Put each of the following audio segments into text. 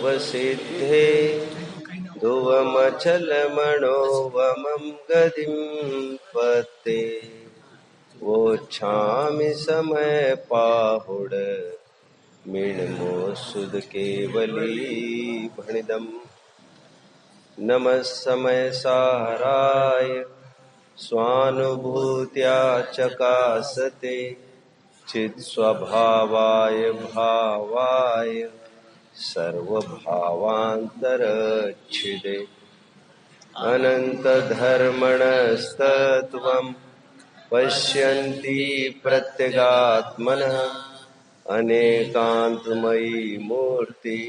वसिद्धे ध्रुवमचलमणोवमं गतिं पते वोच्छामि समय पाहुड मीणमो सुध केवली भणिदम् नमः समय साराय स्वानुभूत्या चकासते चित् स्वभावाय भावाय सर्वभावान्तरच्छिदे अनन्तधर्मणस्तत्त्वं पश्यन्ति प्रत्यगात्मनः अनेकान्तमयी मूर्ति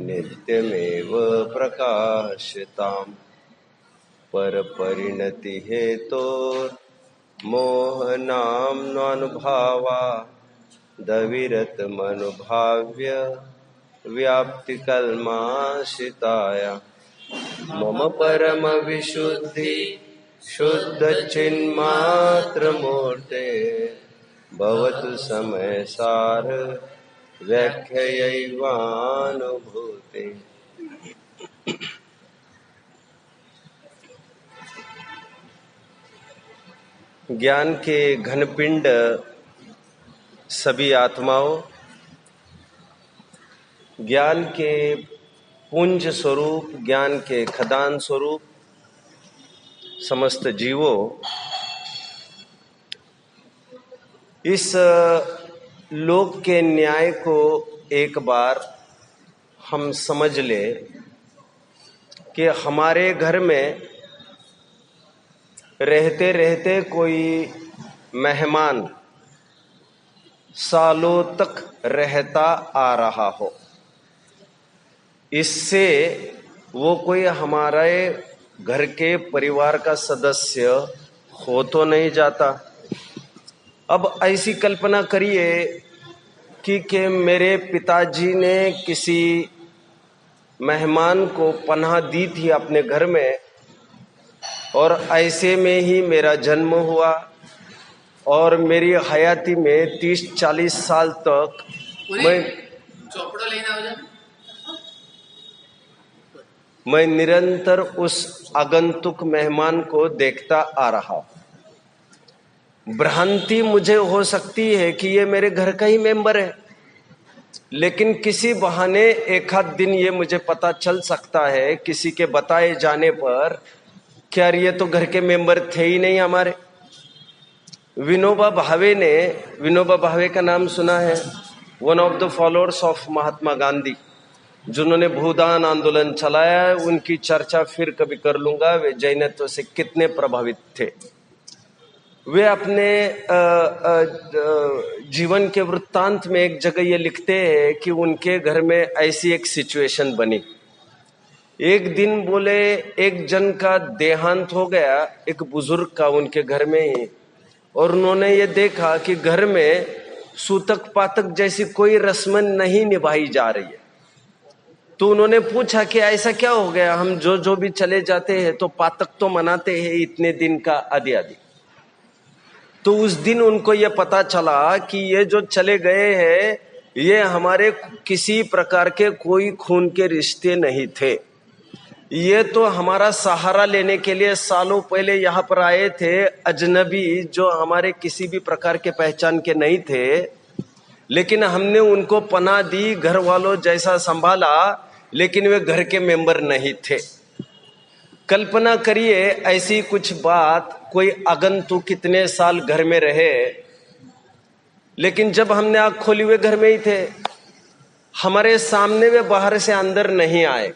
नित्यमेव प्रकाशताम् परपरिणति हेतोर्मोहनाम्नानुभावा दविरतमनुभाव्य व्याप्तिकल्माशिताय मम परम विशुद्धि शुद्ध चिन्मात्रमूर्ते भवतु समय सार व्याख्यैवानुभूते। ज्ञान के घनपिंड सभी आत्माओं, ज्ञान के पुंज स्वरूप, ज्ञान के खदान स्वरूप समस्त जीवों, इस लोक के न्याय को एक बार हम समझ ले कि हमारे घर में रहते रहते कोई मेहमान सालों तक रहता आ रहा हो, इससे वो कोई हमारे घर के परिवार का सदस्य हो तो नहीं जाता। अब ऐसी कल्पना करिए कि मेरे पिताजी ने किसी मेहमान को पनाह दी थी अपने घर में, और ऐसे में ही मेरा जन्म हुआ और मेरी हयाती में 30-40 साल तक मैं निरंतर उस आगंतुक मेहमान को देखता आ रहा। भ्रांति मुझे हो सकती है कि ये मेरे घर का ही मेंबर है, लेकिन किसी बहाने एक आध दिन ये मुझे पता चल सकता है किसी के बताए जाने पर, क्या ये तो घर के मेंबर थे ही नहीं हमारे। विनोबा भावे का नाम सुना है? One of the followers of Mahatma Gandhi, जिन्होंने भूदान आंदोलन चलाया। उनकी चर्चा फिर कभी कर लूंगा, वे जैनत्व से कितने प्रभावित थे। वे अपने जीवन के वृत्तांत में एक जगह ये लिखते हैं कि उनके घर में ऐसी एक सिचुएशन बनी। एक दिन बोले एक जन का देहांत हो गया, एक बुजुर्ग का, उनके घर में ही, और उन्होंने ये देखा कि घर में सूतक पातक जैसी कोई रस्म नहीं निभाई जा रही है। तो उन्होंने पूछा कि ऐसा क्या हो गया, हम जो भी चले जाते हैं तो पातक तो मनाते हैं इतने दिन का आदि। तो उस दिन उनको ये पता चला कि ये जो चले गए हैं ये हमारे किसी प्रकार के कोई खून के रिश्ते नहीं थे। ये तो हमारा सहारा लेने के लिए सालों पहले यहाँ पर आए थे, अजनबी जो हमारे किसी भी प्रकार के पहचान के नहीं थे, लेकिन हमने उनको पनाह दी, घर वालों जैसा संभाला, लेकिन वे घर के मेंबर नहीं थे। कल्पना करिए ऐसी कुछ बात, कोई आगंतुक कितने साल घर में रहे, लेकिन जब हमने आँख खोली वे घर में ही थे, हमारे सामने वे बाहर से अंदर नहीं आए,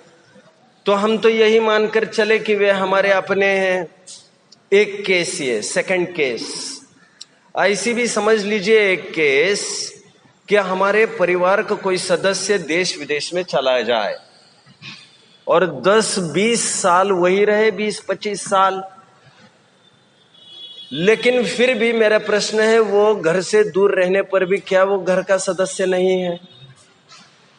तो हम तो यही मानकर चले कि वे हमारे अपने हैं। एक केस ये, सेकंड केस ऐसी भी समझ लीजिए, एक केस कि हमारे परिवार का कोई सदस्य देश विदेश में चला जाए और 10-20 साल वही रहे, 20-25 साल, लेकिन फिर भी मेरा प्रश्न है, वो घर से दूर रहने पर भी क्या वो घर का सदस्य नहीं है?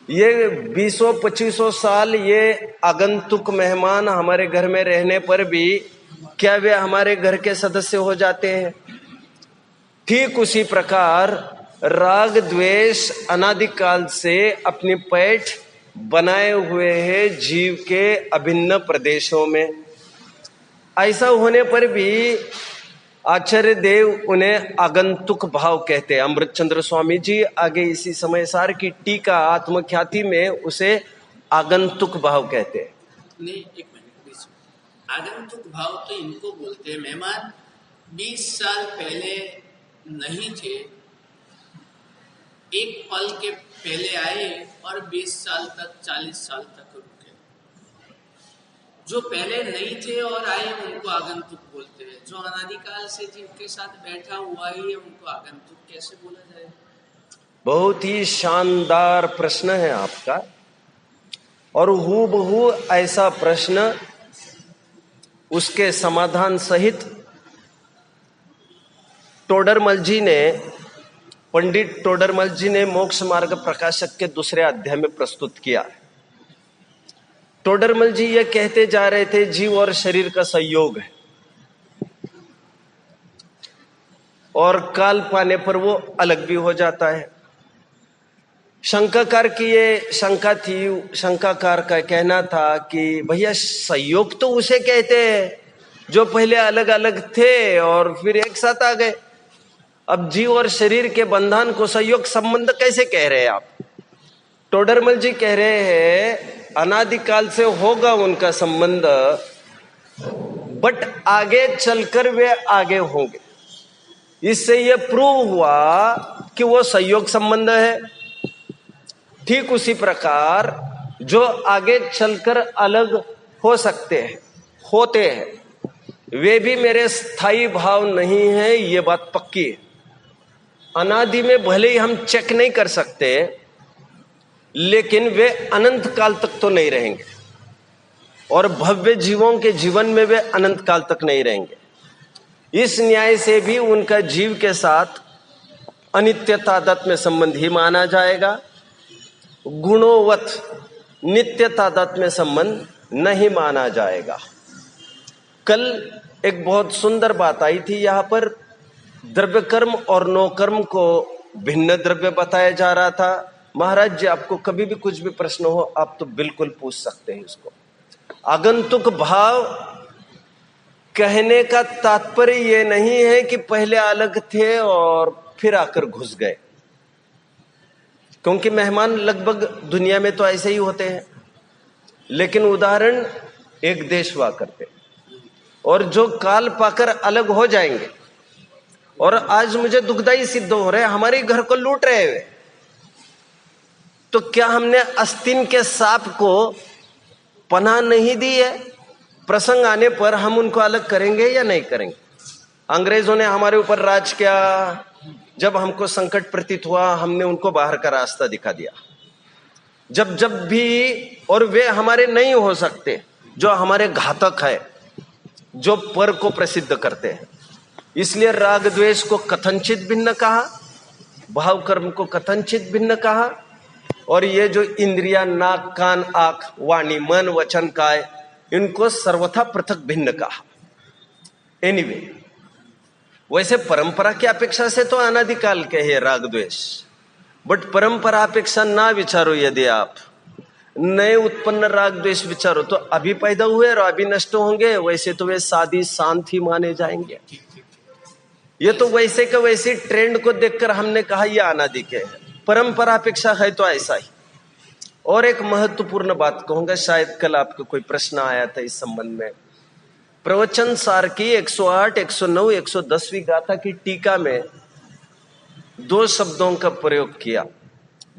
ये 20-25 साल ये आगंतुक मेहमान हमारे घर में रहने पर भी क्या वे हमारे घर के सदस्य हो जाते हैं? ठीक उसी प्रकार राग द्वेष अनादिकाल से अपनी पैठ बनाए हुए हैं जीव के अभिन्न प्रदेशों में। ऐसा होने पर भी आचार्य देव उन्हें आगंतुक भाव कहते हैं। अमृतचंद्र स्वामी जी आगे इसी समय सार की टीका आत्मख्याति में उसे आगंतुक भाव कहते हैं। नहीं, एक मिनट, आगंतुक भाव तो इनको बोलते हैं। मेहमान 20 साल पहले नहीं थे, एक पल के पहले आए और 20 साल तक 40 साल तक रुके। जो पहले नहीं थे और आए उनको आगंतुक बोलते हैं। जो अनादिकाल से जिनके साथ बैठा हुआ ही है उनको आगंतुक कैसे बोला जाए? बहुत ही शानदार प्रश्न है आपका, और हूबहू ऐसा प्रश्न उसके समाधान सहित टोडरमल जी ने, पंडित टोडरमल जी ने मोक्ष मार्ग प्रकाशक के दूसरे अध्याय में प्रस्तुत किया। टोडरमल जी ये कहते जा रहे थे जीव और शरीर का संयोग है, और काल पाने पर वो अलग भी हो जाता है। शंकाकार की ये शंका थी, शंकाकार का कहना था कि भैया संयोग तो उसे कहते हैं जो पहले अलग अलग थे और फिर एक साथ आ गए। अब जीव और शरीर के बंधन को संयोग संबंध कैसे कह रहे हैं आप? टोडरमल जी कह रहे हैं अनादिकाल से होगा उनका संबंध, बट आगे चलकर वे आगे होंगे। इससे यह प्रूव हुआ कि वो संयोग संबंध है। ठीक उसी प्रकार जो आगे चलकर अलग हो सकते हैं, होते हैं, वे भी मेरे स्थायी भाव नहीं है, ये बात पक्की है। अनादि में भले ही हम चेक नहीं कर सकते, लेकिन वे अनंत काल तक तो नहीं रहेंगे, और भव्य जीवों के जीवन में वे अनंत काल तक नहीं रहेंगे। इस न्याय से भी उनका जीव के साथ अनित्य तादात्म्य संबंध ही माना जाएगा, गुणोवत नित्य तादात्म्य संबंध नहीं माना जाएगा। कल एक बहुत सुंदर बात आई थी, यहाँ पर द्रव्य कर्म और नो कर्म को भिन्न द्रव्य बताया जा रहा था। महाराज जी आपको कभी भी कुछ भी प्रश्न हो आप तो बिल्कुल पूछ सकते हैं इसको। आगंतुक भाव कहने का तात्पर्य ये नहीं है कि पहले अलग थे और फिर आकर घुस गए, क्योंकि मेहमान लगभग दुनिया में तो ऐसे ही होते हैं। लेकिन उदाहरण एक देश हुआ करते, और जो काल पाकर अलग हो जाएंगे, और आज मुझे दुखदाई सिद्ध हो रहे हमारे घर को लूट रहे हुए, तो क्या हमने आस्तीन के सांप को पनाह नहीं दी है? प्रसंग आने पर हम उनको अलग करेंगे या नहीं करेंगे? अंग्रेजों ने हमारे ऊपर राज किया, जब हमको संकट प्रतीत हुआ हमने उनको बाहर का रास्ता दिखा दिया। जब जब भी, और वे हमारे नहीं हो सकते, जो हमारे घातक है, जो पर को प्रसिद्ध करते हैं। इसलिए राग द्वेष को कथनचित भिन्न कहा, भाव कर्म को कथनचित भिन्न कहा, और ये जो इंद्रिया नाक कान आंख वाणी मन वचन काय, इनको सर्वथा पृथक भिन्न कहा। एनीवे, वैसे परंपरा की अपेक्षा से तो अनादिकाल के है राग द्वेष, बट परंपरा अपेक्षा ना विचारो। यदि आप नए उत्पन्न राग द्वेष विचारो तो अभी पैदा हुए और अभी नष्ट होंगे, वैसे तो वे सादी शांत ही माने जाएंगे। ये तो वैसे के वैसे ट्रेंड को देखकर हमने कहा यह अनादि के है, परंपरा अपेक्षा है तो ऐसा ही। और एक महत्वपूर्ण बात कहूंगा, शायद कल आपको कोई प्रश्न आया था इस संबंध में। प्रवचन सार की 108, 109, 110वीं गाथा की टीका में दो शब्दों का प्रयोग किया,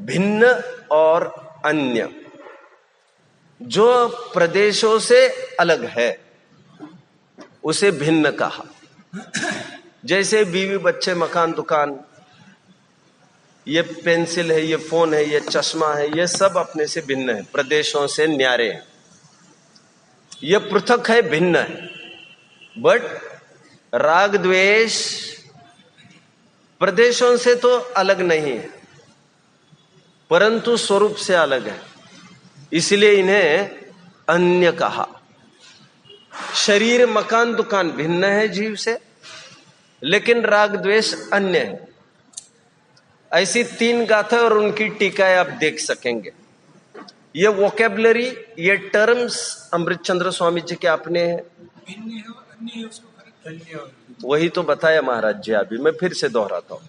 भिन्न और अन्य। जो प्रदेशों से अलग है उसे भिन्न कहा। जैसे बीवी बच्चे मकान दुकान, ये पेंसिल है, ये फोन है, ये चश्मा है, ये सब अपने से भिन्न है, प्रदेशों से न्यारे हैं, ये पृथक है, भिन्न है। बट राग द्वेष प्रदेशों से तो अलग नहीं है, परंतु स्वरूप से अलग है, इसलिए इन्हें अन्य कहा। शरीर मकान दुकान भिन्न है जीव से, लेकिन राग द्वेष अन्य है। ऐसी 3 गाथा और उनकी टीकाएं आप देख सकेंगे। ये वोकेबलरी, ये टर्म्स अमृतचंद्र स्वामी जी के अपने हैं। भिन्न है और अन्य है, उसको फर्क धन्यवाद। वही तो बताया महाराज जी, अभी मैं फिर से दोहराता हूं।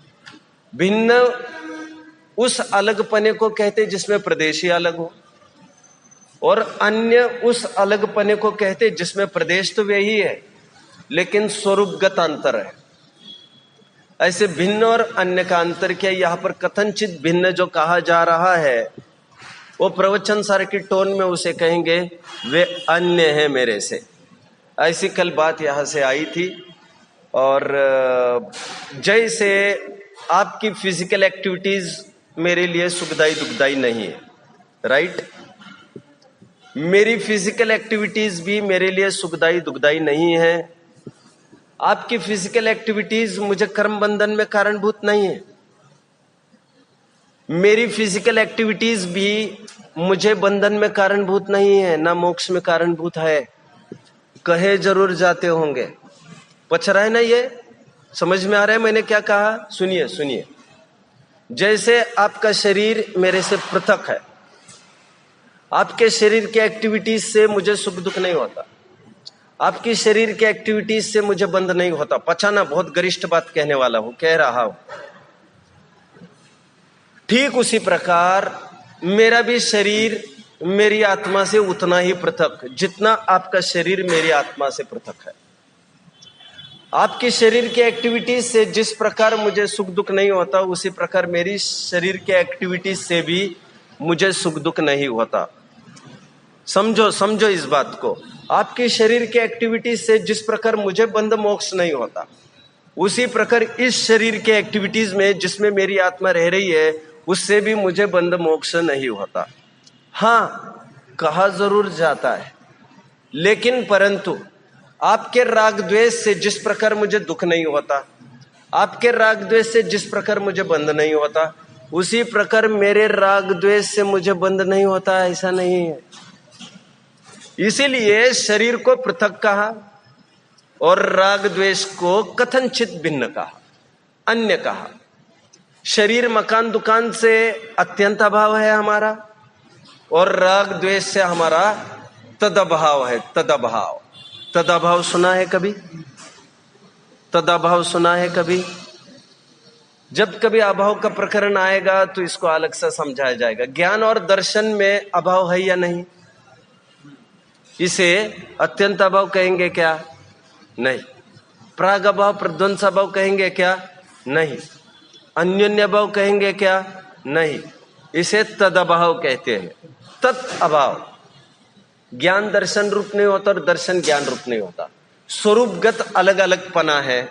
भिन्न उस अलगपने को कहते जिसमें प्रदेश ही अलग हो, और अन्य उस अलगपने को कहते जिसमें प्रदेश तो वही है लेकिन स्वरूपगत अंतर है। ऐसे भिन्न और अन्य का अंतर क्या? यहां पर कथनचित भिन्न जो कहा जा रहा है वो प्रवचन सार की टोन में उसे कहेंगे वे अन्य हैं मेरे से। ऐसी कल बात यहां से आई थी। और जैसे आपकी फिजिकल एक्टिविटीज मेरे लिए सुखदाई दुखदाई नहीं है, राइट? मेरी फिजिकल एक्टिविटीज भी मेरे लिए सुखदाई दुखदाई नहीं है। आपकी फिजिकल एक्टिविटीज मुझे कर्म बंधन में कारणभूत नहीं है। मेरी फिजिकल एक्टिविटीज भी मुझे बंधन में कारणभूत नहीं है, ना मोक्ष में कारणभूत है। कहे जरूर जाते होंगे, पच रहा है ना? ये समझ में आ रहा है मैंने क्या कहा? सुनिए सुनिए। जैसे आपका शरीर मेरे से पृथक है, आपके शरीर के एक्टिविटीज से मुझे सुख दुख नहीं होता, आपकी शरीर के एक्टिविटीज से मुझे बंध नहीं होता। पचाना, बहुत गरिष्ठ बात कहने वाला हूं, कह रहा हूं। ठीक उसी प्रकार मेरा भी शरीर मेरी आत्मा से उतना ही पृथक जितना आपका शरीर मेरी आत्मा से पृथक है। आपके शरीर के एक्टिविटीज से जिस प्रकार मुझे सुख दुख नहीं होता, उसी प्रकार मेरी शरीर के एक्टिविटीज से भी मुझे सुख दुख नहीं होता। समझो समझो इस बात को। आपके शरीर के एक्टिविटीज से जिस प्रकार मुझे बंध मोक्ष नहीं होता, उसी प्रकार इस शरीर के एक्टिविटीज में जिसमें मेरी आत्मा रह रही है, उससे भी मुझे बंध मोक्ष नहीं होता। हाँ, कहा जरूर जाता है, लेकिन परंतु आपके राग द्वेष से जिस प्रकार मुझे दुख नहीं होता, आपके राग द्वेष से जिस प्रकार मुझे बंध नहीं होता, उसी प्रकार मेरे राग द्वेष से मुझे बंध नहीं होता, ऐसा नहीं है। इसीलिए शरीर को पृथक कहा और राग द्वेष को कथनचित भिन्न कहा, अन्य कहा। शरीर मकान दुकान से अत्यंत अभाव है हमारा, और राग द्वेष से हमारा तदभाव है। तदभाव, तदभाव सुना है कभी? तदभाव सुना है कभी? जब कभी अभाव का प्रकरण आएगा तो इसको अलग से समझाया जाएगा। ज्ञान और दर्शन में अभाव है या नहीं? इसे अत्यंत अभाव कहेंगे क्या? नहीं। प्राग अभाव, प्रध्वंस अभाव कहेंगे क्या? नहीं। अन्योन्य अभाव कहेंगे क्या? नहीं। इसे तद अभाव कहते हैं। तत् अभाव ज्ञान दर्शन रूप नहीं होता और दर्शन ज्ञान रूप नहीं होता। स्वरूपगत अलग अलग पना है,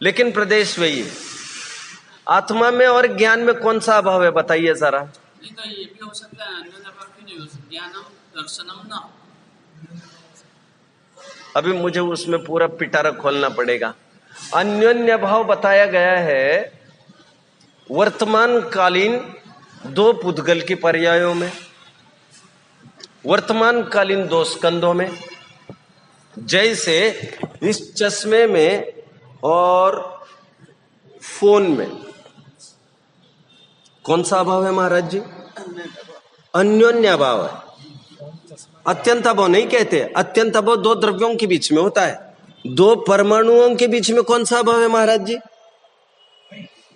लेकिन प्रदेश वही है। आत्मा में और ज्ञान में कौन सा अभाव है बताइए जरा? नहीं तो ये भी हो सकता है, अन्योन्य अभाव क्यों नहीं हो सकता? ज्ञानम दर्शनम ना। अभी मुझे उसमें पूरा पिटारा खोलना पड़ेगा। अन्योन्य भाव बताया गया है वर्तमान कालीन दो पुद्गल की पर्यायों में, वर्तमान कालीन दो स्कंदों में। जैसे इस चश्मे में और फोन में कौन सा अभाव है महाराज जी? अन्योन्य अभाव है। अत्यंत अभाव नहीं कहते। अत्यंत अभाव दो द्रव्यों के बीच में होता है, दो परमाणुओं के बीच में कौन सा अभाव है महाराज जी?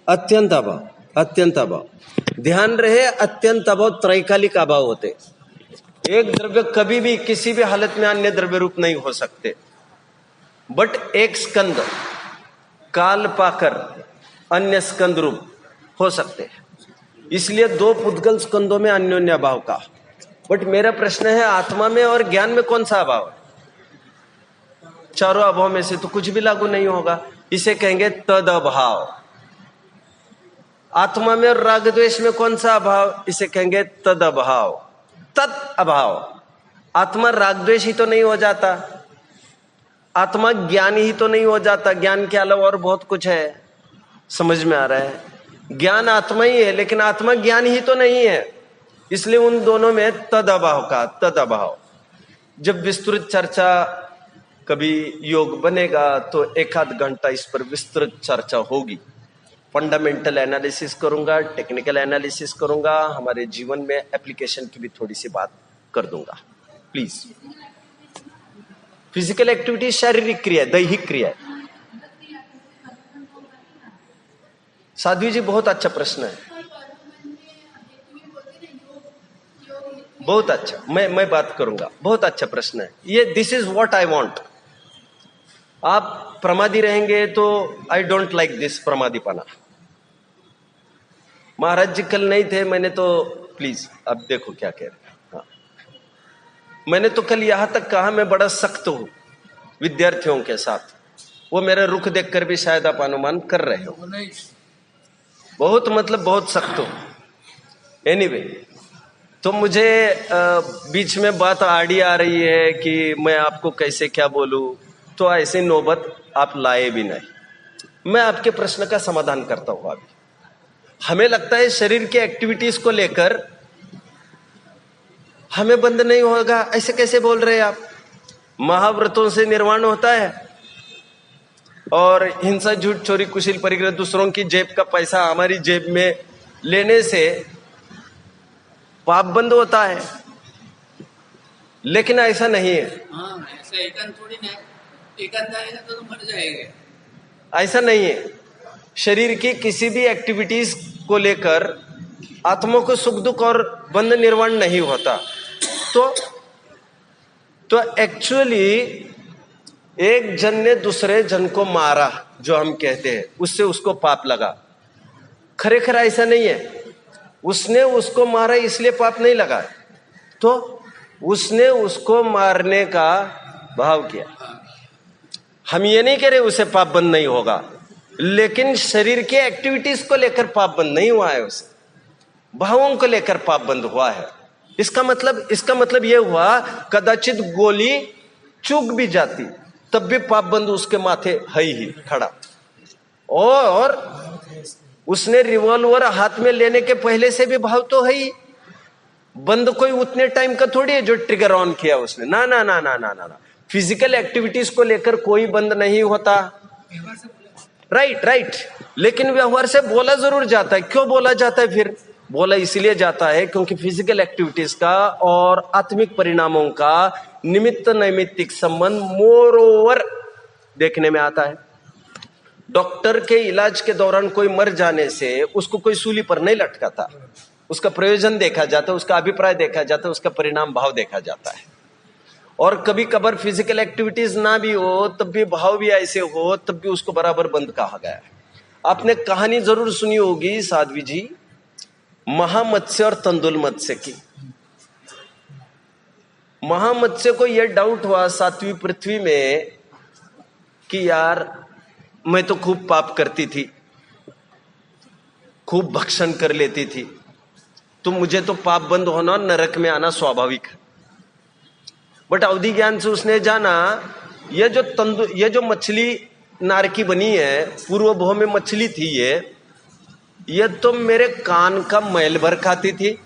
अत्यंत अभाव। अत्यंत अभाव, ध्यान रहे, अत्यंत अभाव त्रैकालिक अभाव होते। एक द्रव्य कभी भी किसी भी हालत में अन्य द्रव्य रूप नहीं हो सकते, बट एक स्कंद काल पाकर अन्य स्कंद रूप हो सकते हैं। इसलिए दो पुद्गल स्कंदों में अन्योन्य अभाव का। बट मेरा प्रश्न है, आत्मा में और ज्ञान में कौन सा अभाव है? चारों अभाव में से तो कुछ भी लागू नहीं होगा। इसे कहेंगे तद अभाव। आत्मा में और राग द्वेष में कौन सा अभाव? इसे कहेंगे तद अभाव। तत् अभाव। आत्मा राग द्वेष ही तो नहीं हो जाता, आत्मा ज्ञान ही तो नहीं हो जाता, ज्ञान के अलावा और बहुत कुछ है। समझ में आ रहा है? ज्ञान आत्मा ही है, लेकिन आत्मा ज्ञान ही तो नहीं है। इसलिए उन दोनों में तद अभाव का। तद अभाव जब विस्तृत चर्चा, कभी योग बनेगा तो एक आध घंटा इस पर विस्तृत चर्चा होगी। फंडामेंटल एनालिसिस करूंगा, टेक्निकल एनालिसिस करूंगा, हमारे जीवन में एप्लीकेशन की भी थोड़ी सी बात कर दूंगा प्लीज। फिजिकल एक्टिविटी शारीरिक क्रिया है, दैहिक क्रिया है। साध्वी जी बहुत अच्छा प्रश्न है, बहुत अच्छा, मैं बात करूंगा, बहुत अच्छा प्रश्न है ये। This is what I want. आप प्रमादी रहेंगे तो आई डोंट लाइक दिस प्रमादीपना। महाराज जी कल नहीं थे, मैंने तो प्लीज अब देखो क्या कह रहे हैं। हाँ, मैंने तो कल यहां तक कहा मैं बड़ा सख्त हूं विद्यार्थियों के साथ। वो मेरा रुख देखकर भी शायद आप अनुमान कर रहे हो, बहुत मतलब बहुत सख्त हूं। एनीवे, तो मुझे बीच में बात आड़ी आ रही है कि मैं आपको कैसे क्या बोलूं, तो ऐसी नौबत आप लाए भी नहीं। मैं आपके प्रश्न का समाधान करता हूं। अभी हमें लगता है शरीर के एक्टिविटीज को लेकर हमें बंद नहीं होगा, ऐसे कैसे बोल रहे हैं आप? महाव्रतों से निर्वाण होता है और हिंसा, झूठ, चोरी, कुशील, परिग्रह, दूसरों की जेब का पैसा हमारी जेब में लेने से पाप बंद होता है, लेकिन ऐसा नहीं है। हाँ, ऐसा एकांत थोड़ी ना, एकांत आएगा तो मर जाएंगे, ऐसा नहीं है। शरीर की किसी भी एक्टिविटीज को लेकर आत्मा को सुख दुख और बंध निर्वाण नहीं होता। तो एक्चुअली एक जन ने दूसरे जन को मारा, जो हम कहते हैं, उससे उसको पाप लगा। खरेखर ऐसा नहीं है। उसने उसको मारा इसलिए पाप नहीं लगा, तो उसने उसको मारने का भाव किया। हम ये नहीं कह रहे उसे पाप बंद नहीं होगा, लेकिन शरीर के एक्टिविटीज को लेकर पाप बंद नहीं हुआ है, उसे भावों को लेकर पाप बंद हुआ है। इसका मतलब यह हुआ, कदाचित गोली चूक भी जाती तब भी पाप बंद उसके माथे है ही खड़ा। और उसने रिवॉल्वर हाथ में लेने के पहले से भी भाव तो है ही। बंद कोई उतने टाइम का थोड़ी है जो ट्रिगर ऑन किया उसने। ना ना ना ना ना ना, फिजिकल एक्टिविटीज को लेकर कोई बंद नहीं होता। राइट, लेकिन व्यवहार से बोला जरूर जाता है। क्यों बोला जाता है? फिर बोला इसलिए जाता है क्योंकि फिजिकल एक्टिविटीज का और आत्मिक परिणामों का निमित्त नैमित्तिक संबंध मोर ओवर देखने में आता है। डॉक्टर के इलाज के दौरान कोई मर जाने से उसको कोई सूली पर नहीं लटकाता, उसका प्रयोजन देखा जाता है, उसका अभिप्राय देखा जाता है, उसका परिणाम भाव देखा जाता है। और कभी कभार फिजिकल एक्टिविटीज ना भी हो तब भी भाव भी ऐसे हो, तब भी उसको बराबर बंद कहा गया है। आपने कहानी जरूर सुनी होगी साध्वी जी, महामत्स्य और तंदुल मत्स्य की। महामत्स्य को यह डाउट हुआ सातवीं पृथ्वी में कि यार मैं तो खूब पाप करती थी, खूब भक्षण कर लेती थी, तो मुझे तो पाप बंद होना और नरक में आना स्वाभाविक है। बट अवधि ज्ञान से उसने जाना ये जो मछली नारकी बनी है, पूर्व भव में मछली थी ये तो मेरे कान का मैल भर खाती थी,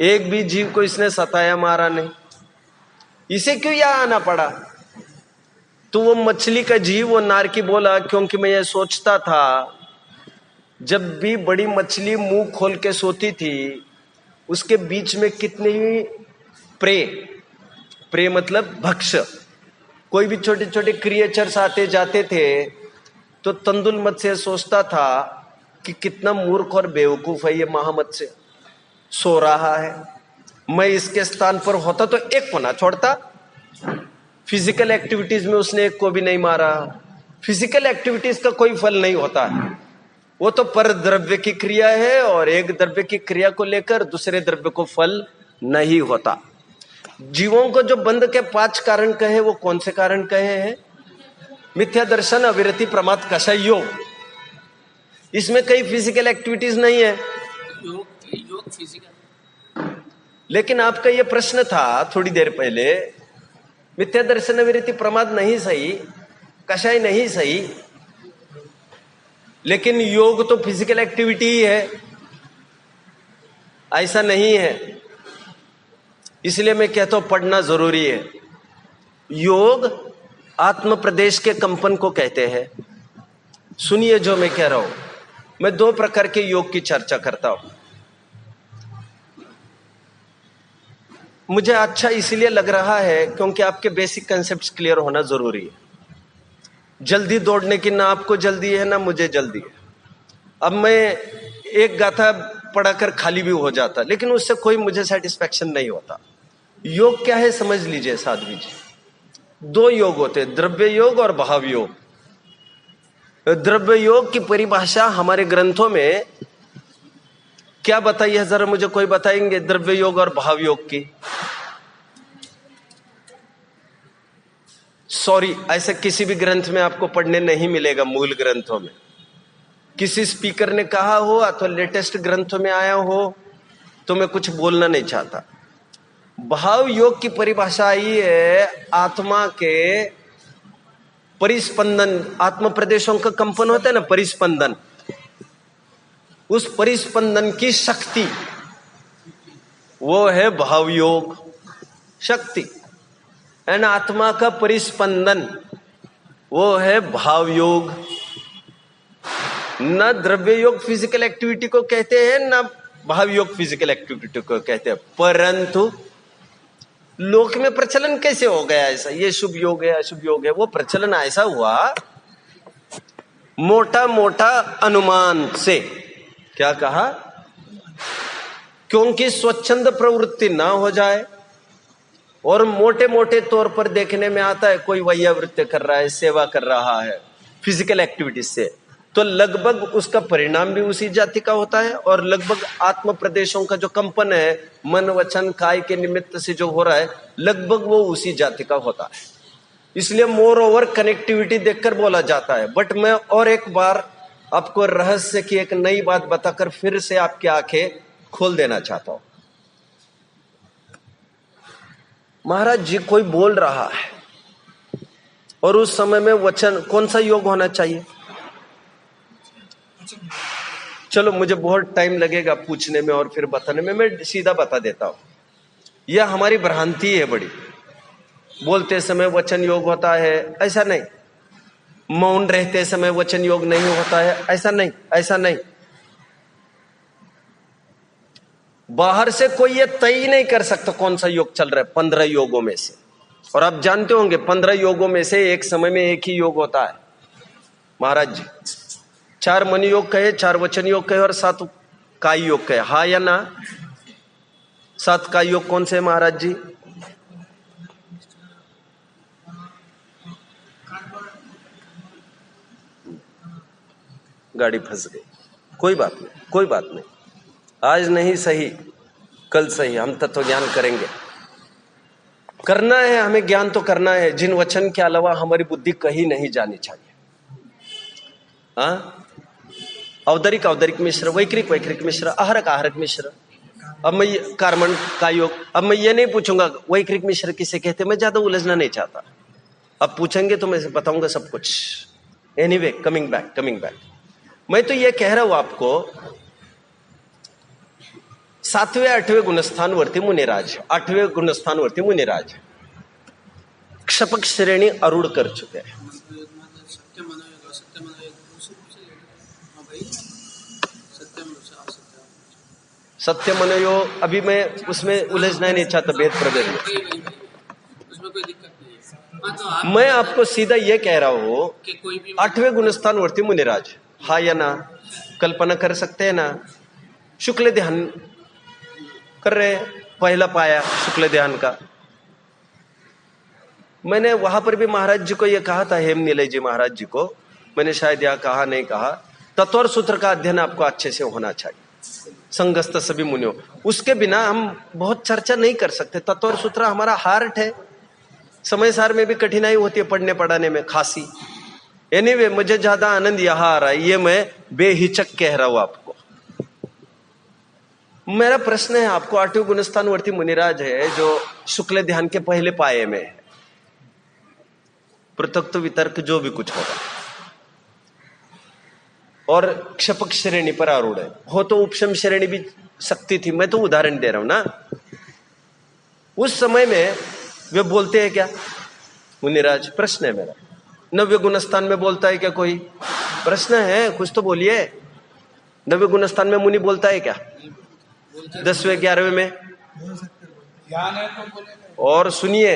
एक भी जीव को इसने सताया मारा नहीं, इसे क्यों यहाँ आना पड़ा? तो वो मछली का जीव, वो नारकी बोला, क्योंकि मैं ये सोचता था जब भी बड़ी मछली मुंह खोल के सोती थी उसके बीच में कितने ही प्रे मतलब भक्ष, कोई भी छोटे छोटे क्रिएचर्स आते जाते थे, तो तंदुल मत्स्य सोचता था कि कितना मूर्ख और बेवकूफ है ये महामत्स्य, सो रहा है, मैं इसके स्थान पर होता तो एक को ना छोड़ता। फिजिकल एक्टिविटीज में उसने एक को भी नहीं मारा। फिजिकल एक्टिविटीज का कोई फल नहीं होता है, वो तो पर द्रव्य की क्रिया है और एक द्रव्य की क्रिया को लेकर दूसरे द्रव्य को फल नहीं होता। जीवों को जो बंध के 5 कारण कहे, वो कौन से कारण कहे हैं? मिथ्या दर्शन, अविरति, प्रमाद, कषाय, योग। इसमें कई फिजिकल एक्टिविटीज नहीं है। योग फिजिकल। लेकिन आपका ये प्रश्न था थोड़ी देर पहले, मिथ्या दर्शन, अविरति, प्रमाद नहीं सही, कषाय नहीं सही, लेकिन योग तो फिजिकल एक्टिविटी ही है। ऐसा नहीं है, इसलिए मैं कहता हूं पढ़ना जरूरी है। योग आत्म प्रदेश के कंपन को कहते हैं। सुनिए जो मैं कह रहा हूं, मैं 2 प्रकार के योग की चर्चा करता हूं। मुझे अच्छा इसलिए लग रहा है क्योंकि आपके बेसिक कंसेप्ट्स क्लियर होना जरूरी है। जल्दी दौड़ने की ना आपको जल्दी है ना मुझे जल्दी है। अब मैं एक गाथा पढ़ाकर खाली भी हो जाता, लेकिन उससे कोई मुझे सेटिस्फेक्शन नहीं होता। योग क्या है समझ लीजिए साध्वी जी। 2 योग होते हैं, द्रव्य योग और भाव योग। द्रव्य योग की परिभाषा हमारे ग्रंथों में क्या बताई है, जरा मुझे कोई बताएंगे द्रव्य योग और भाव योग की? सॉरी, ऐसे किसी भी ग्रंथ में आपको पढ़ने नहीं मिलेगा। मूल ग्रंथों में किसी स्पीकर ने कहा हो अथवा लेटेस्ट ग्रंथों में आया हो तो मैं कुछ बोलना नहीं चाहता। भाव योग की परिभाषा आई है आत्मा के परिस्पंदन, आत्म प्रदेशों का कंपन होता है ना, परिस्पंदन, उस परिस्पंदन की शक्ति, वो है भाव योग शक्ति। एंड आत्मा का परिस्पंदन वो है भाव योग। न द्रव्य योग फिजिकल एक्टिविटी को कहते हैं, न भाव योग फिजिकल एक्टिविटी को कहते हैं। परंतु लोक में प्रचलन कैसे हो गया ऐसा, ये शुभ योग है अशुभ योग है, वो प्रचलन ऐसा हुआ मोटा मोटा अनुमान से। क्या कहा? क्योंकि स्वच्छंद प्रवृत्ति ना हो जाए, और मोटे मोटे तौर पर देखने में आता है कोई वैयावृत्ति कर रहा है, सेवा कर रहा है फिजिकल एक्टिविटीज से, तो लगभग उसका परिणाम भी उसी जाति का होता है। और लगभग आत्म प्रदेशों का जो कंपन है मन वचन काय के निमित्त से जो हो रहा है, लगभग वो उसी जाति का होता है। इसलिए मोर ओवर कनेक्टिविटी देखकर बोला जाता है। बट मैं और एक बार आपको रहस्य की एक नई बात बताकर फिर से आपकी आंखें खोल देना चाहता हूं। महाराज जी कोई बोल रहा है और उस समय में वचन, कौन सा योग होना चाहिए? चलो मुझे बहुत टाइम लगेगा पूछने में और फिर बताने में, मैं सीधा बता देता हूं। यह हमारी भ्रांति है बड़ी। बोलते समय वचन योग होता है, ऐसा नहीं। मौन रहते समय वचन योग नहीं होता है, ऐसा नहीं, ऐसा नहीं। बाहर से कोई ये तय ही नहीं कर सकता कौन सा योग चल रहा है 15 योगों में से। और आप जानते होंगे 15 योगों में से एक समय में एक ही योग होता है महाराज जी। 4 मन योग कहे, 4 वचन योग कहे और 7 काय योग कहे, हा या ना? 7 काय योग कौन से है महाराज जी? गाड़ी फंस गई, कोई बात नहीं, कोई बात नहीं। आज नहीं सही कल सही, हम तत्व ज्ञान करेंगे। करना है हमें, ज्ञान तो करना है। जिन वचन के अलावा हमारी बुद्धि कहीं नहीं जानी चाहिए। हाँ, औदरिक औदरिक मिश्र, वैक्रिक वैक्रिक मिश्र, आहरक आहरक मिश्र। अब मैं कार्बन का योग, अब मैं ये नहीं पूछूंगा वैक्रिक मिश्र किसे कहते, मैं ज्यादा उलझना नहीं चाहता। अब पूछेंगे तो मैं बताऊंगा सब कुछ। Anyway, coming back. मैं तो ये कह रहा हूं आपको, 7वें 8वें गुणस्थानवरती मुनिराज, 8वें गुणस्थानवरती मुनिराज क्षपक श्रेणी अरूढ़ कर चुके हैं। सत्य मनोयो, अभी मैं उसमें उलझना नहीं चाहता। वेद प्रवेद में उसमें कोई दिक्कत नहीं है। मैं आपको सीधा ये कह रहा हूं कि 8वें गुणस्थानवरती मुनिराज, हा या ना? कल्पना कर सकते हैं ना? शुक्ल ध्यान कर रहे हैं, पहला पाया शुक्ल ध्यान का। मैंने वहां पर भी महाराज जी को यह कहा था, हेम नीलय जी महाराज जी को, मैंने शायद यह कहा नहीं कहा, तत्व सूत्र का अध्ययन आपको अच्छे से होना चाहिए। संगस्त सभी मुनियों, उसके बिना हम बहुत चर्चा नहीं कर सकते। तत्व सूत्र हमारा हार्ट है। समय सार में भी कठिनाई होती है पढ़ने पढ़ाने में, खासी। एनीवे, मुझे ज्यादा आनंद यहां आ रहा है, ये मैं बेहिचक कह रहा हूं आपको। मेरा प्रश्न है आपको, 8वें गुणस्थानवर्ती मुनिराज है जो शुक्ल ध्यान के पहले पाए में है। पृथक तो वितर्क जो भी कुछ होगा, और क्षपक श्रेणी पर आरूढ़ है। हो तो उपशम श्रेणी भी शक्ति थी, मैं तो उदाहरण दे रहा हूं ना। उस समय में वे बोलते हैं क्या मुनिराज? प्रश्न है मेरा। 9वें गुणस्थान में बोलता है क्या कोई? प्रश्न है, कुछ तो बोलिए। 9वें गुणस्थान में मुनि बोलता है क्या? बोलते 10वें 11वें में? बोल सकते हैं, ज्ञान है तो बोलेगा। और सुनिए,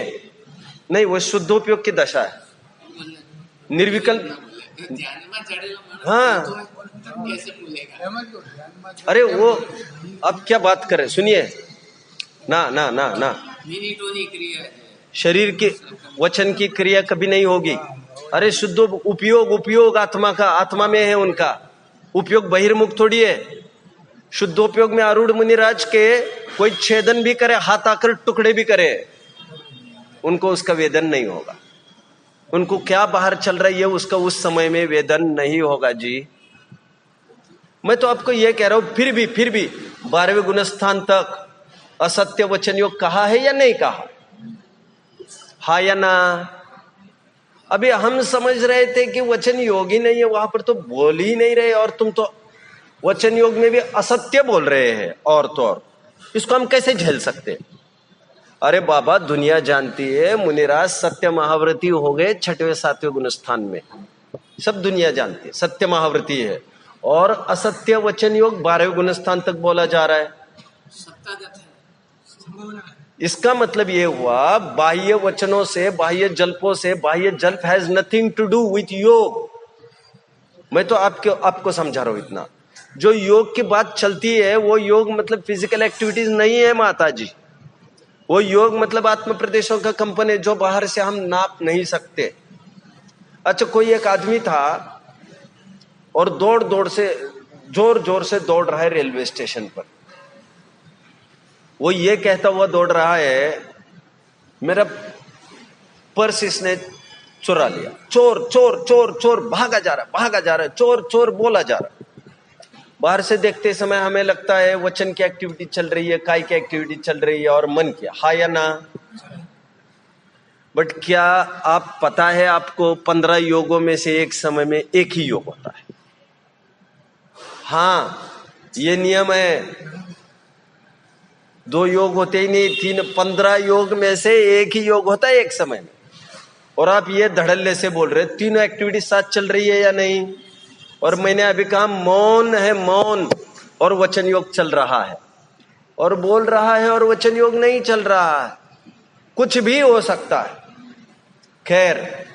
नहीं, वो शुद्धोपयोग की दशा है, निर्विकल्प। ध्यान में चढ़ेगा माणस, हाँ। तो कैसे बोलेगा? एम क्यों ध्यान में अरे वो अब क्या बात करें, सुनिए ना ना ना ना, निरीटोनी क्रिया है। शरीर के वचन की क्रिया कभी नहीं होगी। अरे शुद्ध उपयोग, उपयोग आत्मा का, आत्मा में है उनका उपयोग, बहिर्मुख थोड़ी है। शुद्धोपयोग में आरूढ़ मुनिराज के कोई छेदन भी करे, हाथ आकर टुकड़े भी करे, उनको उसका वेदन नहीं होगा। उनको क्या बाहर चल रही है उसका उस समय में वेदन नहीं होगा जी। मैं तो आपको यह कह रहा हूं, फिर भी 12वें गुणस्थान तक असत्य वचन योग कहा है या नहीं कहा? हा या ना? अभी हम समझ रहे थे कि वचन योग ही नहीं है, वहां पर तो बोल ही नहीं रहे, और तुम तो वचन योग में भी असत्य बोल रहे हैं। और तो और इसको हम कैसे झेल सकते? अरे बाबा, दुनिया जानती है मुनिराज सत्य महाव्रती हो गए 6वें 7वें गुणस्थान में, सब दुनिया जानती है सत्य महाव्रती है, और असत्य वचन योग 12वें गुणस्थान तक बोला जा रहा है। सत्तागत है। संभावना है। इसका मतलब ये हुआ, बाह्य वचनों से, बाह्य जल्पों से, बाह्य जल्प has nothing to do with yoga. मैं तो आपको समझा रहा हूं इतना। जो योग की बात चलती है वो योग मतलब फिजिकल एक्टिविटीज नहीं है माता जी। वो योग मतलब आत्म प्रदेशों का कंपन है जो बाहर से हम नाप नहीं सकते। अच्छा, कोई एक आदमी था और जोर जोर से दौड़ रहा है रेलवे स्टेशन पर। वो ये कहता हुआ दौड़ रहा है, मेरा पर्स इसने चुरा लिया, चोर चोर चोर चोर, भागा जा रहा है, चोर चोर बोला जा रहा है। बाहर से देखते समय हमें लगता है वचन की एक्टिविटी चल रही है, काय की एक्टिविटी चल रही है, और मन की, हा या ना? बट क्या आप पता है आपको 15 योगों में से एक समय में एक ही योग होता है। हाँ, ये नियम है। 2 योग होते ही नहीं, 15 योग में से एक ही योग होता है एक समय में। और आप ये धड़ल्ले से बोल रहे तीनों एक्टिविटी साथ चल रही है या नहीं? और मैंने अभी कहा मौन है, मौन, और वचन योग चल रहा है, और बोल रहा है और वचन योग नहीं चल रहा है। कुछ भी हो सकता है। खैर,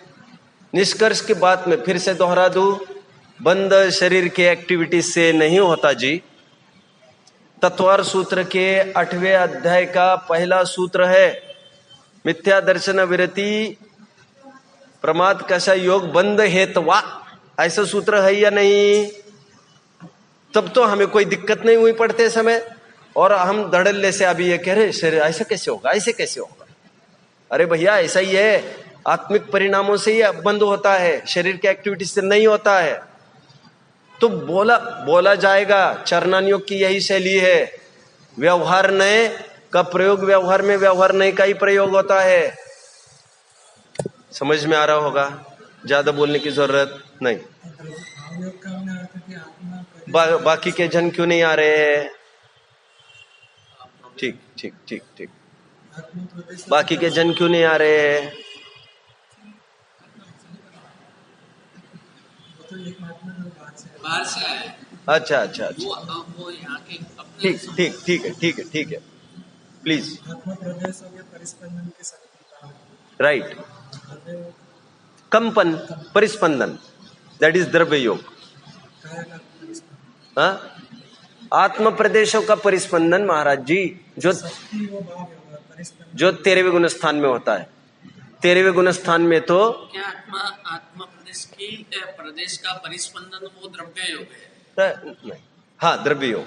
निष्कर्ष की बात में फिर से दोहरा दूं, बंद शरीर के एक्टिविटी से नहीं होता जी। तत्वार सूत्र के 8वें अध्याय का पहला सूत्र है, मिथ्या दर्शन विरति प्रमाद कषा योग बंद हेतवा, ऐसा सूत्र है या नहीं? तब तो हमें कोई दिक्कत नहीं हुई पढ़ते समय, और हम धड़ल्ले से अभी ये कह रहे शरीर ऐसा कैसे होगा, ऐसे कैसे होगा। अरे भैया, ऐसा ही है, आत्मिक परिणामों से ही बंद होता है, शरीर की एक्टिविटी से नहीं होता है। तो बोला जाएगा। चरणान योग की यही शैली है, व्यवहार नए का प्रयोग व्यवहार में, व्यवहार नए का ही प्रयोग होता है। समझ में आ रहा होगा, ज्यादा बोलने की जरूरत नहीं। भावयोग का हमने अर्थ किया आत्मा बाकी के जन क्यों नहीं आ रहे हैं? ठीक ठीक ठीक ठीक, आत्मा प्रदेश बाकी के जन क्यों नहीं आ रहे हैं? तो एक आत्मा जो बाहर से आए, अच्छा अच्छा अच्छा, वो यहाँ के अपने ठीक ठीक ठीक है, ठीक है ठीक है, प्लीज। आत्मा प्रदेश के परिस्पंदन की शक्ति का राइट, द्रव्य कंपन, परिस्पंदन, दैट इज द्रव्य योग। काय का परिस्पंदन, हाँ, आत्म प्रदेशों का परिस्पंदन महाराज जी, शक्ति वो भाव होगा परिस्पंदन। जो 13वें गुण स्थान में होता है। 13वें गुण स्थान में तो क्या आत्मा प्रदेश का परिस्पंदन वो द्रव्य योग है, नहीं, हाँ, द्रव्य योग।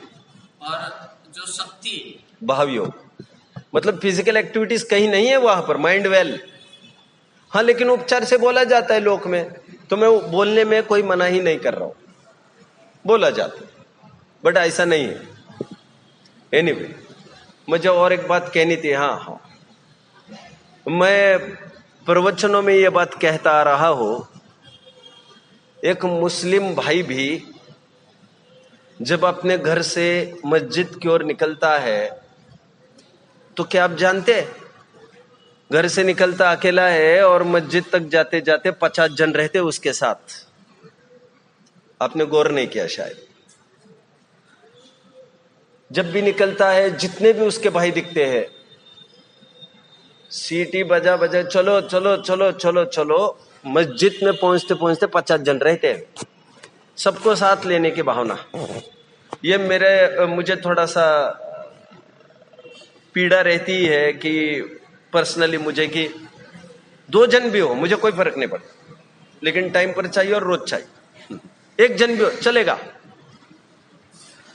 और जो शक्ति भाव योग मतलब फिजिकल एक्टिविटीज कहीं नहीं है वहां पर, माइंड वेल। हाँ, लेकिन उपचार से बोला जाता है लोक में, तो मैं बोलने में कोई मना ही नहीं कर रहा हूं, बोला जाता है, बट ऐसा नहीं है। एनीवे, मुझे और एक बात कहनी थी। हाँ, मैं प्रवचनों में ये बात कहता आ रहा हूं, एक मुस्लिम भाई भी जब अपने घर से मस्जिद की ओर निकलता है, तो क्या आप जानते हैं, घर से निकलता अकेला है और मस्जिद तक जाते जाते 50 जन रहते उसके साथ। आपने गौर नहीं किया शायद। जब भी निकलता है, जितने भी उसके भाई दिखते हैं, सीटी बजा बजा चलो चलो चलो चलो चलो, मस्जिद में पहुंचते पहुंचते 50 जन रहते हैं, सबको साथ लेने की भावना। ये मुझे थोड़ा सा पीड़ा रहती है कि पर्सनली मुझे कि 2 जन भी हो मुझे कोई फर्क नहीं पड़ता, लेकिन टाइम पर चाहिए और रोज चाहिए। 1 जन भी हो चलेगा।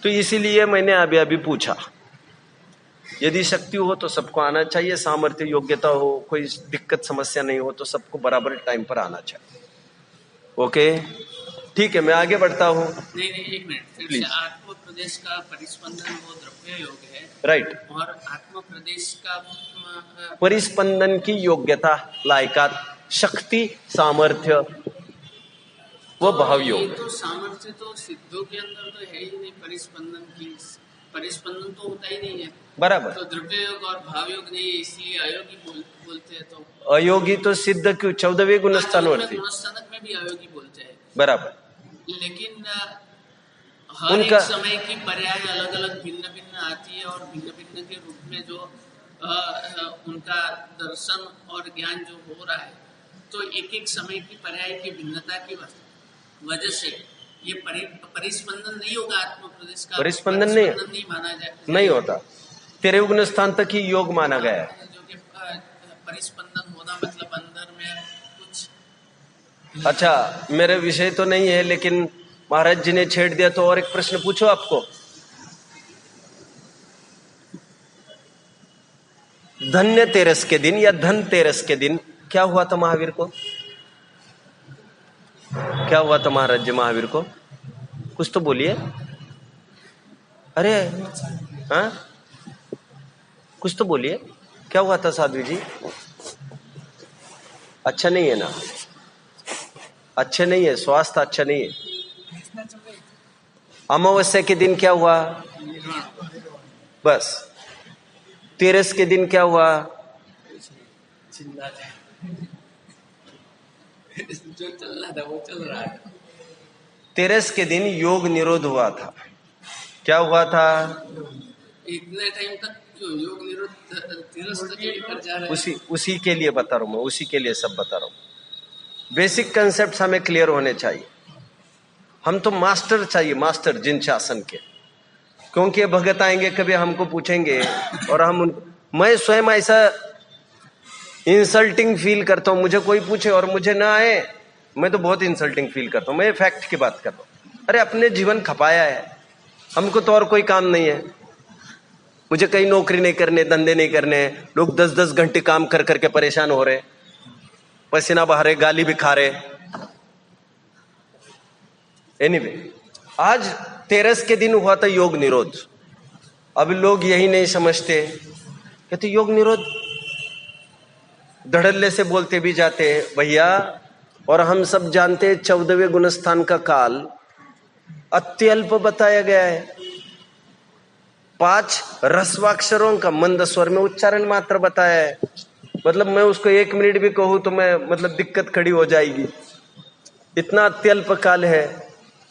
तो इसीलिए मैंने अभी पूछा, यदि शक्ति हो तो सबको आना चाहिए, सामर्थ्य योग्यता हो, कोई दिक्कत समस्या नहीं हो तो सबको बराबर टाइम पर आना चाहिए। ओके, ठीक है, मैं आगे बढ़ता हूँ। नहीं, एक मिनट, फिर से आत्म प्रदेश का परिस्पंदन वो द्रव्य योग है, राइट, और आत्म प्रदेश का परिस्पंदन की योग्यता, लायकात, शक्ति, सामर्थ्य, वो भाव योग। ये तो सामर्थ्य तो सिद्धों के अंदर तो है ही नहीं, परिस्पंदन तो होता ही नहीं है, बराबर। तो द्रव्य योग और भाव योग नहीं है, इसलिए अयोगी बोलते हैं। तो अयोगी तो सिद्ध क्यों 14वें गुणस्थानवरती, गुणस्थानक में भी अयोगी बोलते हैं, बराबर। लेकिन हर एक समय की पर्याय अलग अलग भिन्न भिन्न आती है, और भिन्न भिन्न के रूप में जो उनका दर्शन और ज्ञान जो हो रहा है, तो एक एक समय की पर्याय की भिन्नता की वजह से ये परिस्पंदन नहीं होगा। आत्म प्रदेश का परिस्पंदन नहीं माना जाए, नहीं होता। 13वें गुणस्थान तक ही योग माना गया है। जो कि परिस्पंदन होना मतलब अंदर में कुछ। अच्छा, मेरे विषय तो नहीं है, लेकिन महाराज जी ने छेड़ दिया तो और एक प्रश्न पूछो आपको। धन्य तेरस के दिन या धन तेरस के दिन क्या हुआ था महावीर को? क्या हुआ था महाराज जी महावीर को? कुछ तो बोलिए। अरे हाँ, कुछ तो बोलिए, क्या हुआ था साध्वी जी? अच्छा नहीं है ना, अच्छे नहीं है, स्वास्थ्य अच्छा नहीं है। अमावस्या के दिन क्या हुआ? बस। तेरस के दिन क्या हुआ? जो चल रहा था वो चल रहा है। तेरस के दिन योग निरोध हुआ था। क्या हुआ था? इतने टाइम तक योग निरोध तेरस तक लेकर जा रहे हैं। उसी के लिए बता रहा हूं मैं, उसी के लिए सब बता रहा हूं। बेसिक कंसेप्ट हमें क्लियर होने चाहिए। हम तो मास्टर चाहिए, मास्टर जिन शासन के, क्योंकि ये भगत आएंगे कभी हमको पूछेंगे और मैं स्वयं ऐसा इंसल्टिंग फील करता हूं, मुझे कोई पूछे और मुझे ना आए, मैं तो बहुत इंसल्टिंग फील करता हूं। मैं फैक्ट की बात कर रहा हूं। अरे अपने जीवन खपाया है, हमको तो और कोई काम नहीं है, मुझे कहीं नौकरी नहीं करने, धंधे नहीं करने। लोग 10-10 घंटे काम कर करके परेशान हो रहे, पसीना बहा रहे, गाली भी खा रहे। एनीवे, आज तेरस के दिन हुआ था योग निरोध। अब लोग यही नहीं समझते, कहते योग निरोध, धड़ल्ले से बोलते भी जाते हैं भैया। और हम सब जानते हैं 14वें गुणस्थान का काल अत्यल्प बताया गया है। 5 रस्वाक्षरों का मंद स्वर में उच्चारण मात्र बताया है। मतलब मैं उसको 1 मिनट भी कहूं तो मैं मतलब दिक्कत खड़ी हो जाएगी, इतना अत्यल्प काल है।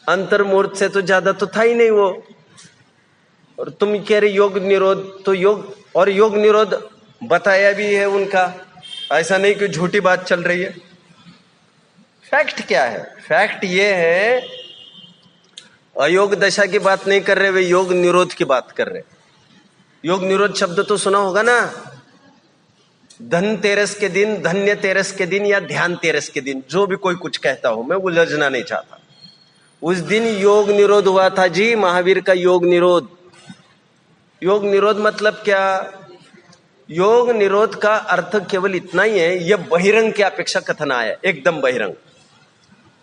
अंतर्मुहूर्त से तो ज्यादा तो था ही नहीं वो। और तुम कह रहे योग निरोध, तो योग निरोध बताया भी है उनका, ऐसा नहीं कि झूठी बात चल रही है। फैक्ट क्या है? फैक्ट ये है, अयोग दशा की बात नहीं कर रहे, वे योग निरोध की बात कर रहे। योग निरोध शब्द तो सुना होगा ना, धन तेरस के दिन, धन्य तेरस के दिन या ध्यान तेरस के दिन, जो भी कोई कुछ कहता हो, मैं उलझना नहीं चाहता। उस दिन योग निरोध हुआ था जी, महावीर का योग निरोध। योग निरोध मतलब क्या? योग निरोध का अर्थ केवल इतना ही है, यह बहिरंग की अपेक्षा कथन आया, एकदम बहिरंग।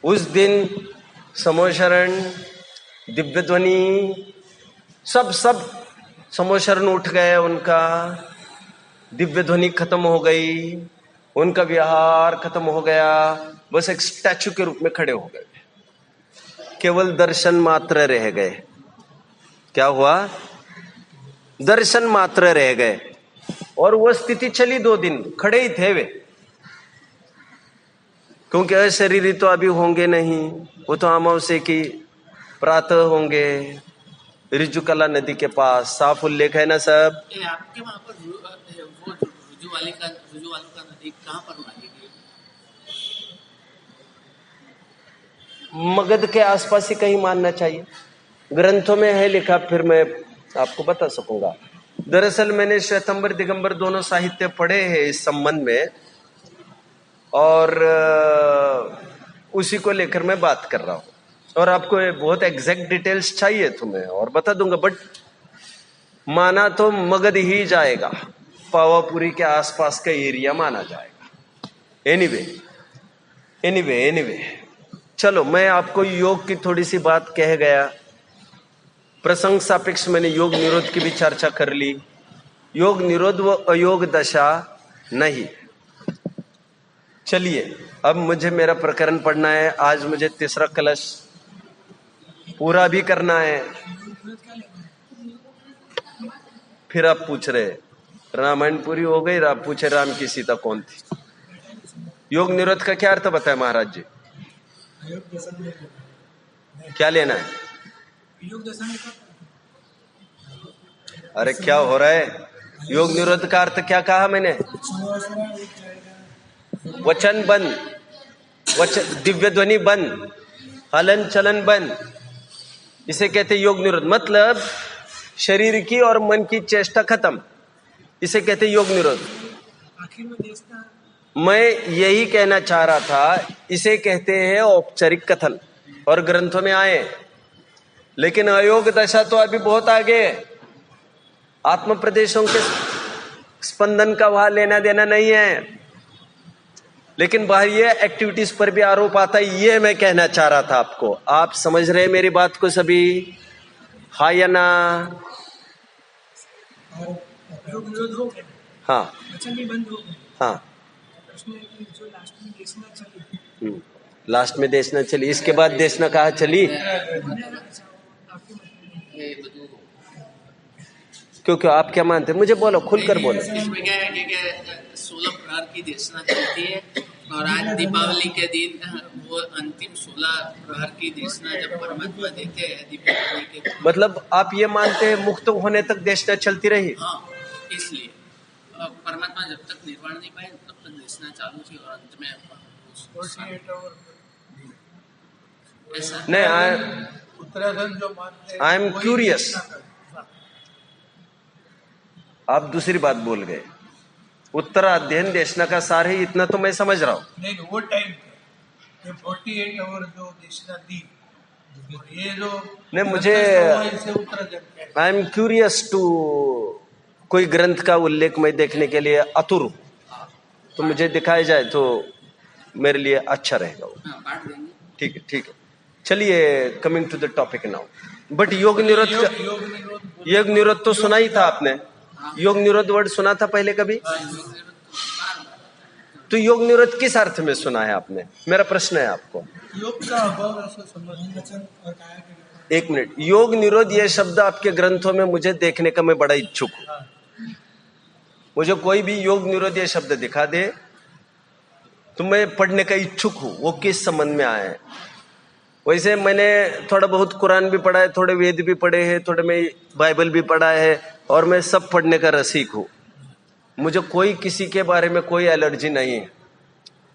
उस दिन समोशरण, दिव्य ध्वनि, सब समोशरण उठ गए, उनका दिव्य ध्वनि खत्म हो गई, उनका विहार खत्म हो गया, बस एक स्टैचू के रूप में खड़े हो गए, केवल दर्शन मात्र रह गए। क्या हुआ? दर्शन मात्र रह गए। और वो स्थिति चली 2 दिन, खड़े ही थे वे, क्योंकि अशरीरी तो अभी होंगे नहीं, वो तो अमावस्या की प्रातः होंगे, रिजुकला नदी के पास, साफ उल्लेख है ना सब। ये आपके वहाँ पर वो रुजुवालों का नदी कहाँ पर मानी गई? मगध के आसपास ही कहीं मानना चाहिए, ग्रंथों में है लिखा, फिर मैं आपको बता सकूंगा। दरअसल मैंने श्वेतंबर दिगंबर दोनों साहित्य पढ़े हैं इस संबंध में, और उसी को लेकर मैं बात कर रहा हूं। और आपको बहुत एग्जैक्ट डिटेल्स चाहिए तो मैं और बता दूंगा, बट माना तो मगध ही जाएगा, पावापुरी के आसपास का एरिया माना जाएगा। एनीवे चलो, मैं आपको योग की थोड़ी सी बात कह गया। प्रसंग सापेक्ष मैंने योग निरोध की भी चर्चा कर ली। योग निरोध व अयोग दशा नहीं। चलिए, अब मुझे मेरा प्रकरण पढ़ना है। आज मुझे तीसरा कलश पूरा भी करना है। फिर आप पूछ रहे रामायण पूरी हो गई, आप पूछे राम की सीता कौन थी। योग निरोध का क्या अर्थ बताए महाराज जी? क्या लेना है? अरे क्या हो रहा है? योग निरोध का अर्थ क्या कहा मैंने? वचन बंद, वचन दिव्य ध्वनि बंद, हलन चलन बंद, इसे कहते योग निरोध। मतलब शरीर की और मन की चेष्टा खत्म, इसे कहते योग निरोध। मैं यही कहना चाह रहा था, इसे कहते हैं औपचारिक कथन और ग्रंथों में आए, लेकिन अयोग दशा तो अभी बहुत आगे है। आत्म प्रदेशों के स्पंदन का वहां लेना देना नहीं है, लेकिन बाह्य एक्टिविटीज पर भी आरोप आता है, ये मैं कहना चाह रहा था आपको। आप समझ रहे हैं मेरी बात को सभी? हाँ या ना? हाँ, वचन भी बंद हो गए। हाँ, जो लास्ट में देखना चाहिए, लास्ट में देशना चली, इसके बाद देशना कहा चली, क्योंकि आप क्या मानते हैं? मुझे बोलो, खुलकर बोलो। इसमें क्या है कि 16 प्रहर की देशना चलती है, और आज दीपावली के दिन वो अंतिम 16 प्रहर की देशना जब परमात्मा देते हैं दीपावली के। मतलब आप ये मानते हैं मुक्त होने तक देशना चलती रही? हाँ, इसलिए परमात्मा जब तक निर्वाण नहीं पाए तब तक देशना चालू थी, और अंत में ऐसा नहीं, उत्तराखंड जो मानते हैं, आई एम क्यूरियस। आप दूसरी बात बोल गए। उत्तराध्ययन देशना का सार है, इतना तो मैं समझ रहा हूँ। नहीं, वो टाइम 48 आवर जो देशना दी, ये जो नहीं, मुझे आई एम क्यूरियस टू, कोई ग्रंथ का उल्लेख मैं देखने के लिए आतुर हूं, तो मुझे दिखाया जाए तो मेरे लिए अच्छा रहेगा वो। काट देंगे। ठीक है, ठीक है। चलिए, coming to the topic now. But योग निरोध तो सुना ही था आपने। योग निरोध वर्ड सुना था पहले कभी? तो योग निरोध किस अर्थ में सुना है आपने? मेरा प्रश्न है आपको। योग का अभाव ऐसा समझ। एक मिनट, योग निरोध ये शब्द आपके ग्रंथों में मुझे देखने का मैं बड़ा इच्छुक हूं। मुझे कोई भी योग निरोध ये शब्द दिखा दे तो मैं पढ़ने का इच्छुक हूं, वो किस संबंध में आया है। वैसे मैंने थोड़ा बहुत कुरान भी पढ़ा है, थोड़े वेद भी पढ़े हैं, थोड़े में बाइबल भी पढ़ा है, और मैं सब पढ़ने का रसिक हूं। मुझे कोई किसी के बारे में कोई एलर्जी नहीं है।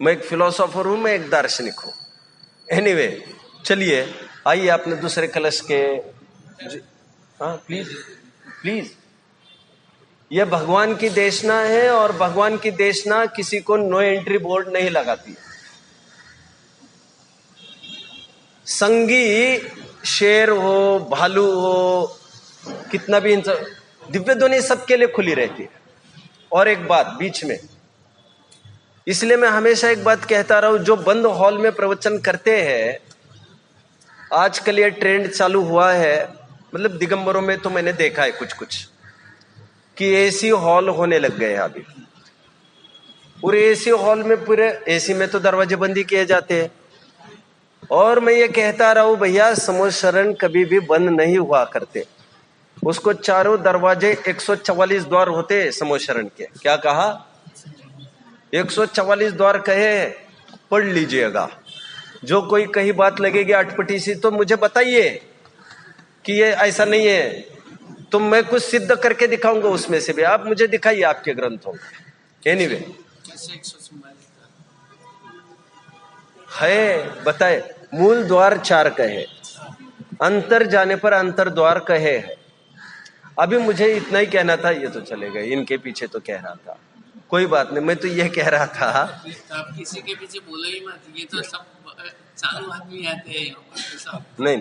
मैं एक फिलोसोफर हूं, मैं एक दार्शनिक हूं। एनीवे, चलिए आइए अपने दूसरे कलश के। हाँ, प्लीज। यह भगवान की देशना है, और भगवान की देशना किसी को नो एंट्री बोर्ड नहीं लगाती। संगी शेर हो, भालू हो, कितना भी इंसान, दिव्य ध्वनि सबके लिए खुली रहती है। और एक बात बीच में, इसलिए मैं हमेशा एक बात कहता रहा हूं, जो बंद हॉल में प्रवचन करते हैं, आजकल ये ट्रेंड चालू हुआ है, मतलब दिगंबरों में तो मैंने देखा है कुछ कि एसी हॉल होने लग गए हैं अभी। पूरे एसी हॉल में, पूरे एसी में तो दरवाजे बंद ही किए जाते हैं। और मैं ये कहता रहा हूं, भैया समूह शरण कभी भी बंद नहीं हुआ करते। उसको चारों दरवाजे 144 द्वार होते समूह शरण के। क्या कहा? 144 द्वार कहे, पढ़ लीजिएगा। जो कोई कहीं बात लगेगी अटपटी सी तो मुझे बताइए, कि ये ऐसा नहीं है, तो मैं कुछ सिद्ध करके दिखाऊंगा उसमें से भी। आप मुझे दिखाइए आपके ग्रंथों को। एनीवे कैसे 144 है, बताए। मूल द्वार 4 कहे, अंतर जाने पर अंतर द्वार कहे है। अभी मुझे इतना ही कहना था, ये तो चले गए, इनके पीछे तो कह रहा था, कोई बात नहीं। मैं तो ये कह रहा था, तो आप किसी के पीछे बोलो ही मत, ये तो सब चालू आदमी आते हैं यहाँ पर तो सब। नहीं,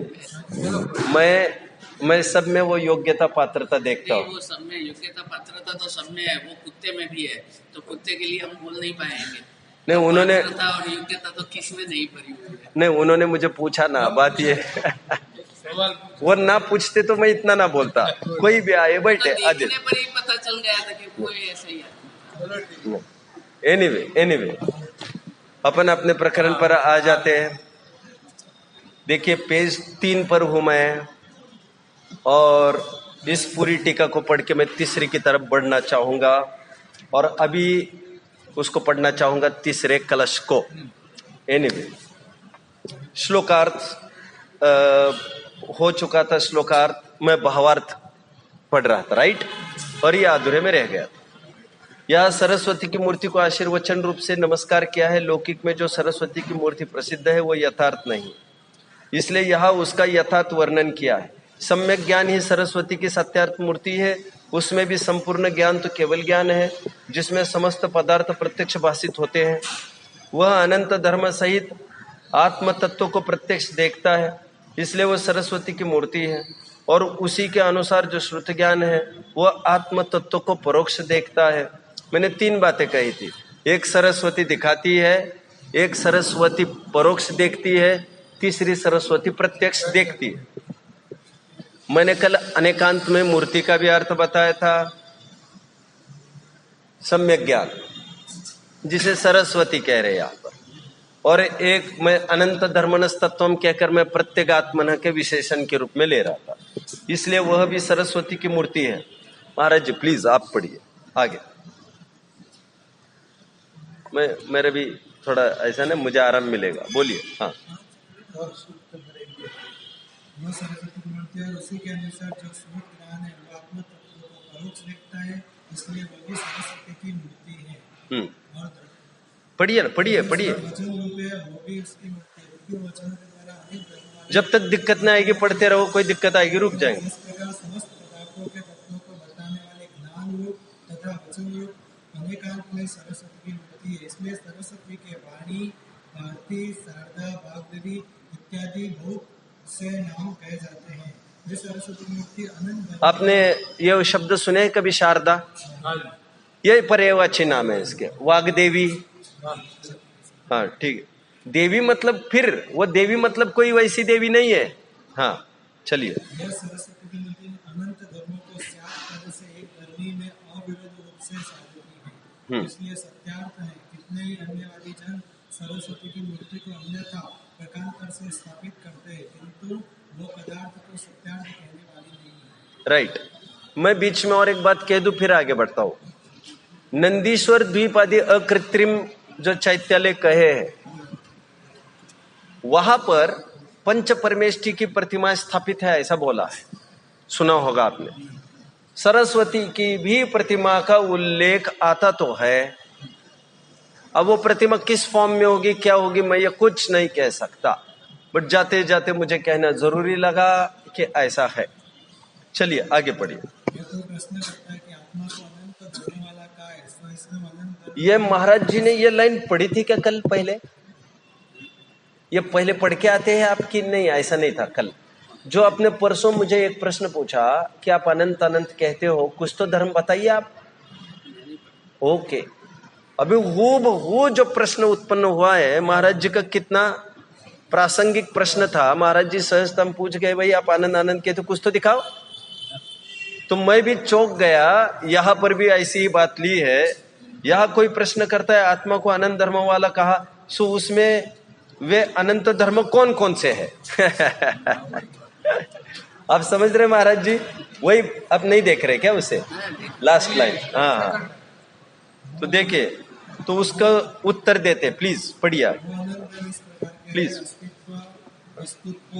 मैं सब में वो योग्यता पात्रता देखता नहीं, हूँ। वो सब में योग्यता पात्रता तो सब में है, वो कुत्ते में भी है, तो कुत्ते के लिए हम बोल नहीं पाएंगे। नहीं, तो उन्होंने पात्रता और योग्यता तो किसी में नहीं पड़ी हुई है। नहीं, उन्होंने मुझे पूछा ना, बात ये वो ना पूछते तो मैं इतना ना बोलता। कोई भी आए बैठे तो देखने पर ही पता चल गया था कि वो ऐसा ही है। एनीवे अपन अपने प्रकरण पर आ जाते हैं। देखिए पेज 3 पर हूं मैं, और इस पूरी टीका को पढ़ के मैं तीसरी की तरफ बढ़ना चाहूंगा, और अभी उसको पढ़ना चाहूंगा तीसरे कलश को। एनीवे श्लोकार्थ हो चुका था, श्लोकार्थ मैं भावार्थ पढ़ रहा था, राइट, और ये अधूरे में रह गया। यह सरस्वती की मूर्ति को आशीर्वचन रूप से नमस्कार किया है। लौकिक में जो सरस्वती की मूर्ति प्रसिद्ध है वो यथार्थ नहीं, इसलिए यहाँ उसका यथार्थ वर्णन किया है। सम्यक ज्ञान ही सरस्वती की सत्यार्थ मूर्ति है। उसमें भी संपूर्ण ज्ञान तो केवल ज्ञान है, जिसमें समस्त पदार्थ प्रत्यक्ष भाषित होते हैं। वह अनंत धर्म सहित आत्म तत्व को प्रत्यक्ष देखता है, इसलिए वह सरस्वती की मूर्ति है। और उसी के अनुसार जो श्रुत ज्ञान है वह आत्म तत्व को परोक्ष देखता है। मैंने 3 बातें कही थी, एक सरस्वती दिखाती है, एक सरस्वती परोक्ष देखती है, तीसरी सरस्वती प्रत्यक्ष देखती है। मैंने कल अनेकांत में मूर्ति का भी अर्थ बताया था, सम्यक ज्ञान जिसे सरस्वती कह रहे हैं यहाँ पर, और एक मैं अनंत धर्मनस तत्वम कहकर मैं प्रत्यगात्मन के विशेषण के रूप में ले रहा था, इसलिए वह भी सरस्वती की मूर्ति है। महाराज जी प्लीज आप पढ़िए आगे। मेरे भी थोड़ा ऐसा ना, मुझे आराम मिलेगा, बोलिए। हाँ, सरस्वती की मूर्ति है, उसी के अनुसार जो श्रुत ज्ञान है वो आत्म तत्व को परोक्ष देखता है, इसलिए वो भी सरस्वती की मूर्ति है। और पढ़िए ना, पढ़िए वचन रूप है, वो भी उसकी मूर्ति है, क्योंकि वचन के द्वारा अनेक जब तक दिक्कत ना आएगी पढ़ते रहो, कोई दिक्कत आएगी रुक जाएंगे। इस प्रकार समस्त पदार्थों के तत्वों को बताने वाले ज्ञान रूप तथा वचन रूप अनेकांत में सरस्वती की मूर्ति है। इसलिए सरस्वती के वाणी, भारती, शारदा, भागवती इत्यादि बहुत से नाम कहे जाते हैं। ये सरस्वती मूर्ति अनंत। आपने ये शब्द सुने हैं कभी, शारदा? ये पर्यायवाची नाम है इसके। वाग्देवी, हाँ ठीक है। देवी मतलब फिर वो देवी मतलब कोई वैसी देवी नहीं है। हाँ चलिए। यह सरस्वती की मूर्ति अनंत धर्मों को 7 तरह से एक धर्मी में अविरोध रूप से साधती है, इसलिए सत्यार्थ है। कितने ही अन्यवादी जन सरस्वती की मूर्ति को अन्यथा प्रकारांतर से स्थापित करते हैं, किंतु वो पदार्थ को सत्यार्थ कहने वाली नहीं है। राइट। मैं बीच में और एक बात कह दूं फिर आगे बढ़ता हूं। नंदीश्वर द्वीप आदि अकृत्रिम जो चैत्यालय कहे हैं, वहां पर पंच परमेष्ठी की प्रतिमा स्थापित है ऐसा बोला है, सुना होगा आपने। सरस्वती की भी प्रतिमा का उल्लेख आता तो है। अब वो प्रतिमा किस फॉर्म में होगी, क्या होगी, मैं ये कुछ नहीं कह सकता, बट जाते जाते मुझे कहना जरूरी लगा कि ऐसा है। चलिए आगे पढ़िए। प्रश्न करता है कि आत्मा को अनंत धर्म वाला का है, तो इसमें अनंत। ये महाराज जी ने ये लाइन पढ़ी थी क्या कल? पहले ये पहले पढ़ के आते हैं आपकी? नहीं, ऐसा नहीं था कल। जो आपने परसों मुझे एक प्रश्न पूछा कि आप अनंत अनंत कहते हो, कुछ तो धर्म बताइए आप। ओके, अभी वो जो प्रश्न उत्पन्न हुआ है महाराज जी का, कितना प्रासंगिक प्रश्न था। महाराज जी सहजतम पूछ गए, भाई आप आनंद आनंद कहते हो, कुछ तो दिखाओ। तो मैं भी चौंक गया। यहां पर भी ऐसी ही बात ली है। यहां कोई प्रश्न करता है आत्मा को अनंत धर्म वाला कहा, सो उसमें वे अनंत धर्म कौन कौन से है? आप समझ रहे महाराज जी? वही आप नहीं देख रहे क्या उसे? Last line. हाँ, तो देखिए, तो उसका उत्तर देते, प्लीज पढ़िए प्लीज। वस्तुत्व,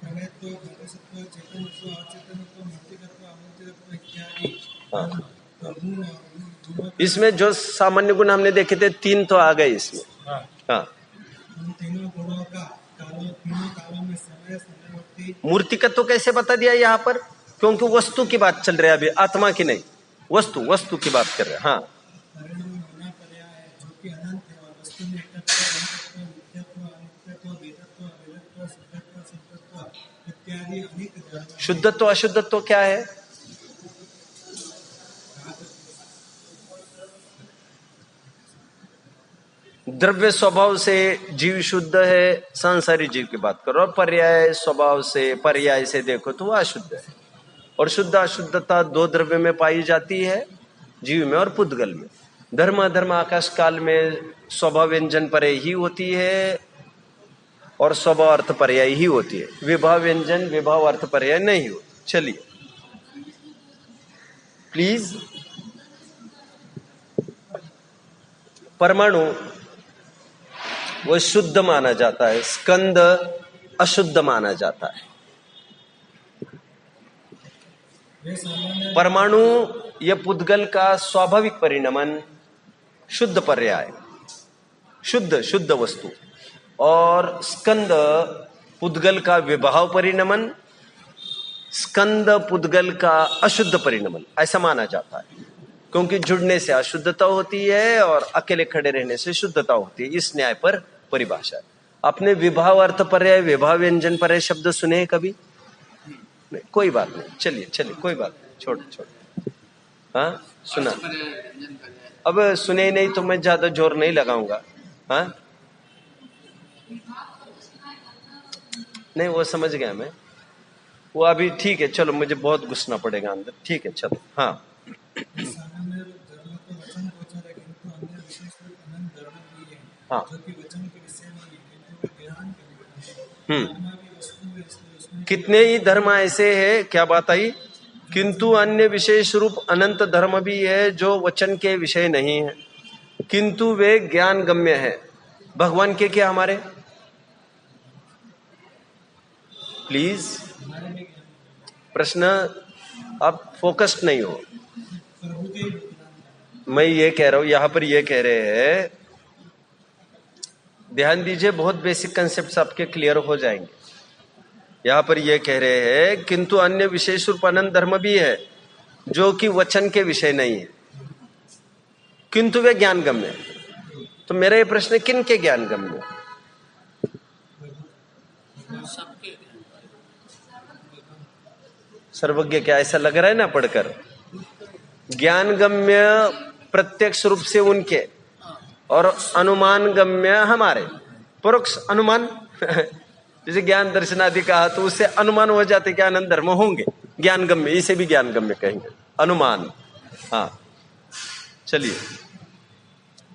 प्रणयत्व, घटसत्व, चेतनत्व, अचेतनत्व, मूर्तिकत्व, अमूर्तिकत्व इत्यादि गुण इसमें जो सामान्य गुण हमने देखे थे 3 तो आ गए इसमें। हाँ, उन तीनों गुणों का तीनों कालों में समय समयवर्ती मूर्तिकत्व कैसे बता दिया यहाँ पर? क्योंकि वस्तु की बात चल रही है अभी, आत्मा की नहीं, वस्तु की बात कर रहे हैं। हाँ, परिणाम होना पर्याय है जो कि अनंत है और वस्तु में एकत्व, अनित्यत्व, नित्यत्व, अनित्यत्व, वेदत्व, अवेदत्व, शुद्धत्व, सिद्धत्व इत्यादि अनेक धर्म हैं। शुद्धत्व अशुद्धत्व क्या है? द्रव्य स्वभाव से जीव शुद्ध है, सांसारिक जीव की बात करो। पर्याय स्वभाव से, पर्याय से देखो तो वह अशुद्ध है। और शुद्ध अशुद्धता 2 द्रव्य में पाई जाती है, जीव में और पुद्गल में। धर्म अधर्म आकाश काल में स्वभाव व्यंजन पर्याय ही होती है और स्वभाव अर्थ पर्याय ही होती है। विभाव व्यंजन विभाव अर्थ पर्याय नहीं होती। चलिए प्लीज, परमाणु वो शुद्ध माना जाता है, स्कंद अशुद्ध माना जाता है। परमाणु ये पुद्गल का स्वाभाविक परिणमन, शुद्ध पर्याय, शुद्ध वस्तु, और स्कंद पुद्गल का विभाव परिणमन, स्कंद पुद्गल का अशुद्ध परिणमन, ऐसा माना जाता है। क्योंकि जुड़ने से अशुद्धता होती है और अकेले खड़े रहने से शुद्धता होती है। इस न्याय पर परिभाषा है। आपने विभाव अर्थ पर्याय, विभाव व्यंजन पर्याय शब्द सुने हैं कभी? नहीं, कोई बात नहीं, चलिए कोई बात नहीं, छोड़। हाँ, सुना? अब सुने ही नहीं तो मैं ज्यादा जोर नहीं लगाऊंगा। हाँ, नहीं वो समझ गया मैं, वो अभी ठीक है। चलो, मुझे बहुत घुसना पड़ेगा अंदर, ठीक है चलो। हाँ, सामान्य धर्म को वचन गोचर है किंतु अन्य विशेष अनंत धर्म भी है हाँ। जो कि वचन के विषय नहीं है किंतु ज्ञान के विषय है। धर्म भी वस्तु है इसलिए उसमें कितने ही धर्म ऐसे है, क्या बात आई? किंतु अन्य विशेष रूप अनंत धर्म भी है जो वचन के विषय नहीं है, किंतु वे ज्ञान गम्य है। भगवान के क्या हमारे? प्लीज प्रश्न, आप फोकस्ड नहीं हो। प्रभु के ही मैं ये कह रहा हूं, यहां पर ये कह रहे हैं, ध्यान दीजिए, बहुत बेसिक कंसेप्ट्स आपके क्लियर हो जाएंगे। यहां पर ये कह रहे हैं किंतु अन्य विशेष रूप अनंत धर्म भी है जो कि वचन के विषय नहीं है, किंतु वे ज्ञान गम्य है। तो मेरा ये प्रश्न है, किन के ज्ञान गम्य? सबके सर्वज्ञ क्या, ऐसा लग रहा है ना पढ़कर? ज्ञान गम्य प्रत्यक्ष रूप से उनके और अनुमान गम्य हमारे। परोक्ष अनुमान जैसे ज्ञान दर्शन आदि कहा तो उससे अनुमान हो जाते कि आनंद धर्म होंगे, ज्ञान गम्य, इसे भी ज्ञान गम्य कहेंगे, अनुमान। हाँ, चलिए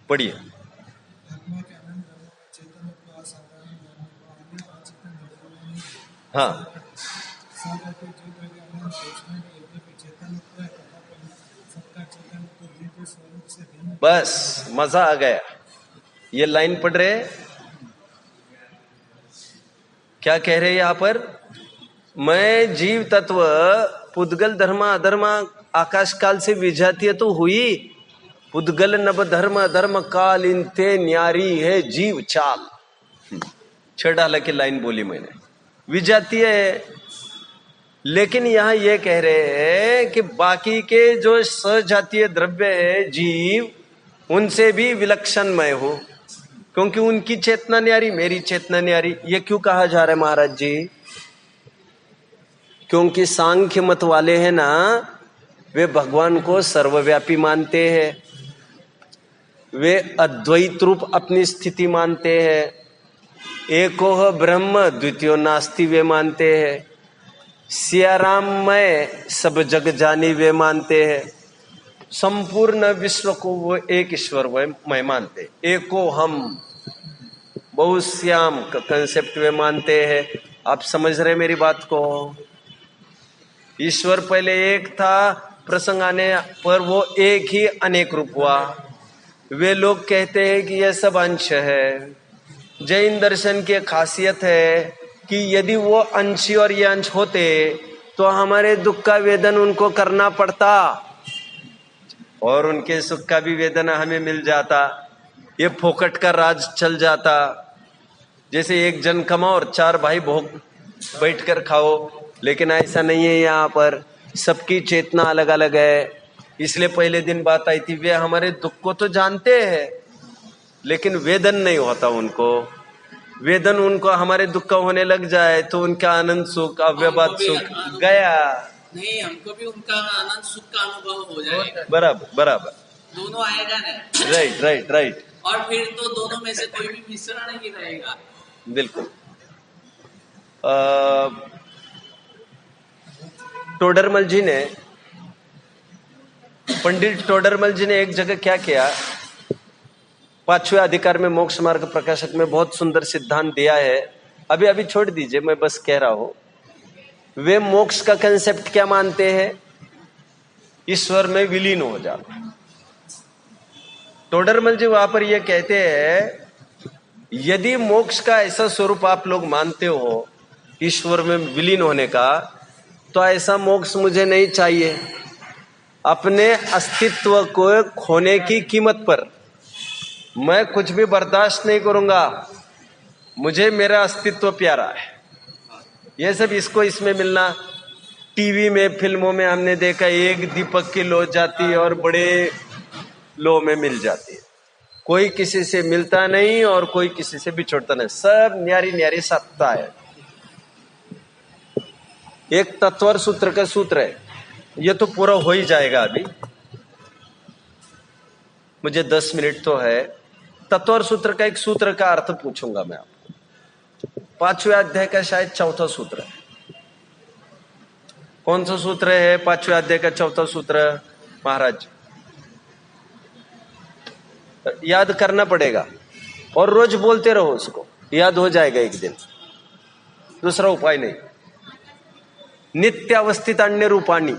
पढ़िए। आत्मा के अनंत धर्म को चेतन को असाधारण धर्म को अन्य अचेतन धर्म नहीं है। हाँ, साधारण जीव के अनंत घोषणा के यद्यपि चेतन है तथापि सबका चेतन तो दिव्य स्वरूप से भिन्न। बस मजा आ गया। ये लाइन पढ़ रहे, क्या कह रहे हैं यहां पर? मैं जीव तत्व पुद्गल धर्म अधर्म आकाश काल से विजातीय तो हुई, पुद्गल नभ धर्म अधर्म काल इनते न्यारी है जीव चाल। 6 डाला की लाइन बोली मैंने, विजातीय है। लेकिन यहां ये कह रहे हैं कि बाकी के जो सजातीय द्रव्य है जीव, उनसे भी विलक्षण मैं हूं, क्योंकि उनकी चेतना न्यारी, मेरी चेतना न्यारी। ये क्यों कहा जा रहा है महाराज जी? क्योंकि सांख्य मत वाले हैं ना, वे भगवान को सर्वव्यापी मानते हैं, वे अद्वैत रूप अपनी स्थिति मानते हैं, एकोह ब्रह्म द्वितीयो नास्ति वे मानते हैं, सियाराम मैं सब जग जानी वे मानते हैं, संपूर्ण विश्व को वो एक ईश्वर मैं मानते, एको हम बहुश्याम का कंसेप्ट वे मानते हैं। आप समझ रहे मेरी बात को? ईश्वर पहले एक था, प्रसंग आने पर वो एक ही अनेक रूप हुआ। वे लोग कहते हैं कि यह सब अंश है। जैन दर्शन की खासियत है कि यदि वो अंशी और ये अंश होते तो हमारे दुख का वेदन उनको करना पड़ता और उनके सुख का भी वेदन हमें मिल जाता। ये फोकट का राज चल जाता। जैसे एक जन कमाओ और 4 भाई भोग बैठकर खाओ, लेकिन ऐसा नहीं है। यहाँ पर सबकी चेतना अलग अलग है। इसलिए पहले दिन बात आई थी, वे हमारे दुख को तो जानते हैं लेकिन वेदन नहीं होता उनको। वेदन उनको हमारे दुख का होने लग जाए तो उनका आनंद सुख अव्यबाद सुख गया। नहीं, हमको भी उनका आनंद सुख का अनुभव हो जाएगा। बराबर बराबर, दोनों आएगा नहीं। Right right right. और फिर तो दोनों में से कोई भी मिश्रण नहीं रहेगा। बिल्कुल। टोडरमल जी ने, पंडित टोडरमल जी ने एक जगह क्या किया, 5वें अधिकार में मोक्ष मार्ग प्रकाशक में बहुत सुंदर सिद्धांत दिया है। अभी अभी छोड़ दीजिए, मैं बस कह रहा हूं। वे मोक्ष का कंसेप्ट क्या मानते हैं? ईश्वर में विलीन हो जाना। टोडरमल जी वहां पर यह कहते हैं, यदि मोक्ष का ऐसा स्वरूप आप लोग मानते हो ईश्वर में विलीन होने का, तो ऐसा मोक्ष मुझे नहीं चाहिए। अपने अस्तित्व को खोने की कीमत पर मैं कुछ भी बर्दाश्त नहीं करूंगा। मुझे मेरा अस्तित्व प्यारा है। ये सब इसको इसमें मिलना, टीवी में फिल्मों में हमने देखा, एक दीपक की लो जाती है और बड़े लो में मिल जाती है। कोई किसी से मिलता नहीं और कोई किसी से बिछोड़ता नहीं, सब न्यारी न्यारी सत्ता है। एक तत्वर सूत्र का सूत्र है, ये तो पूरा हो ही जाएगा। अभी मुझे 10 मिनट तो है। तत्वर सूत्र का एक सूत्र का अर्थ पूछूंगा मैं आपको। 5वें अध्याय का शायद 4था सूत्र है। कौन सा सूत्र है 5वें अध्याय का 4था सूत्र? महाराज याद करना पड़ेगा और रोज बोलते रहो, उसको याद हो जाएगा एक दिन। दूसरा उपाय नहीं। नित्य अवस्थित अन्य रूपाणी,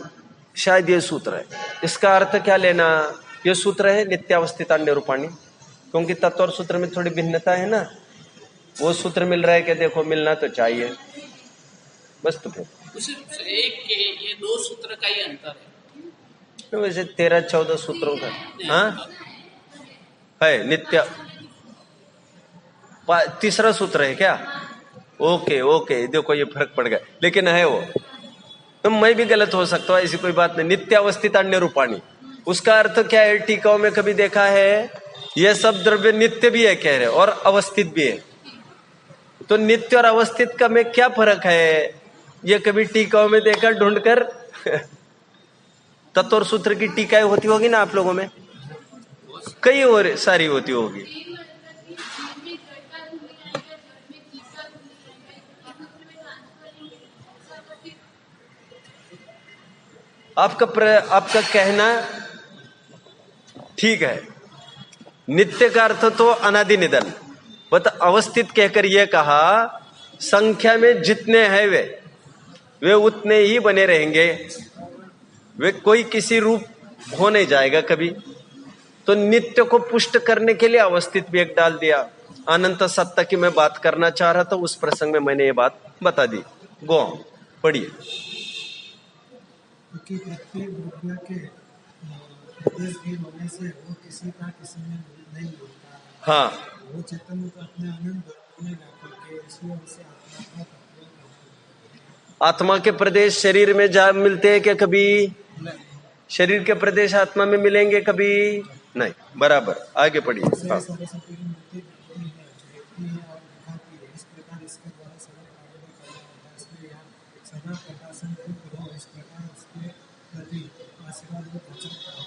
शायद ये सूत्र है। इसका अर्थ क्या लेना? ये सूत्र है नित्य अवस्थित अन्य रूपाणी, क्योंकि तत्व और सूत्र में थोड़ी भिन्नता है ना। वो सूत्र मिल रहा है कि देखो मिलना तो चाहिए बस। तो फिर एक के ये 2 सूत्र का ही अंतर है। तो वैसे 13-14 सूत्रों का हाँ है। नित्य तीसरा सूत्र है क्या? ओके ओके, देखो ये फर्क पड़ गया, लेकिन है वो। तो मैं भी गलत हो सकता हूँ, ऐसी कोई बात नहीं। नित्य अवस्थित अन्य रूपाणी, उसका अर्थ क्या है? टीकाओं में कभी देखा है, यह सब द्रव्य नित्य भी है कह रहे और अवस्थित भी है। तो नित्य और अवस्थित का में क्या फर्क है? ये कभी टीकाओं में देखा ढूंढकर? तत्व और सूत्र की टीकाएं होती होगी ना आप लोगों में, कई और सारी होती होगी। आपका कहना ठीक है। नित्य का अर्थ तो अनादि निधन, बट अवस्थित कहकर यह कहा संख्या में जितने हैं वे उतने ही बने रहेंगे। वे कोई किसी रूप हो नहीं जाएगा कभी। तो नित्य को पुष्ट करने के लिए अवस्थित भी एक डाल दिया। अनंत सत्ता की मैं बात करना चाह रहा था, उस प्रसंग में मैंने ये बात बता दी। गो पढ़िए। क्योंकि प्रत्येक द्रव्य के प्रदेश भी होने से वो किसी का किसी में नहीं होता। हाँ, वो चेतन तो अपने आनंद में व्यापक है, इसलिए उसे आत्मा का तत्व कहा। आत्मा के प्रदेश शरीर में जा मिलते हैं क्या कभी? शरीर के प्रदेश आत्मा में मिलेंगे कभी नहीं। बराबर, आगे पढ़िए। हाँ। सरस्वती की मूर्ति दिखती है, झुकती है और दिखाती है। इस प्रकार इसके द्वारा सदा प्रारंभ करना होता है। इसलिए यहाँ सदा प्रकाशन रूप हो, इस प्रकार उसके प्रति आशीर्वाद को वचन कहा।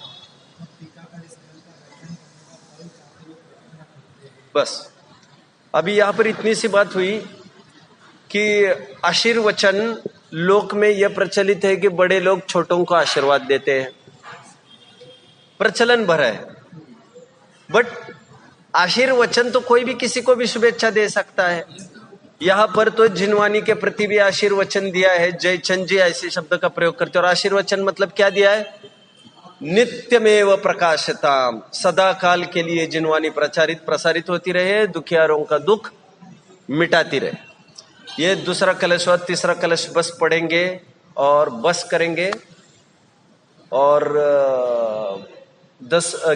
अब टीकाकार इस ग्रंथ का व्याख्यान करने का फल चाहते हुए प्रार्थना करते हैं। बस अभी यहाँ पर इतनी सी बात हुई कि आशीर्वचन लोक में यह प्रचलित है कि बड़े लोग छोटों को आशीर्वाद देते हैं, प्रचलन भर है। बट आशीर्वचन तो कोई भी किसी को भी शुभेच्छा दे सकता है। यहाँ पर तो जिनवानी के प्रति भी आशीर्वचन दिया है। जयचंद जी ऐसे शब्द का प्रयोग करते। और आशीर्वचन मतलब क्या दिया है? नित्यमेव प्रकाशताम, सदा काल के लिए जिनवानी प्रसारित होती रहे, दुखियारों का दुख मिटाती रहे। ये दूसरा कलश हुआ, तीसरा कलश बस पढ़ेंगे और बस करेंगे और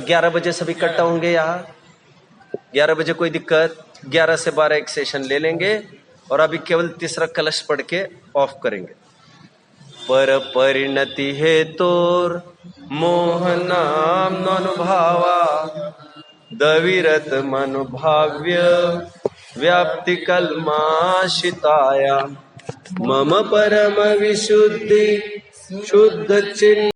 11 बजे सभी इकट्ठा होंगे यहाँ। 11 बजे कोई दिक्कत, 11 से 12 एक सेशन ले लेंगे और अभी केवल तीसरा कलश पढ़ के ऑफ करेंगे। पर परिणति है तोर मोहनाम अनुभावा दविरत मनुभाव्य व्याप्ति कल्माशिताया मम परम विशुद्धि शुद्ध चिन्ह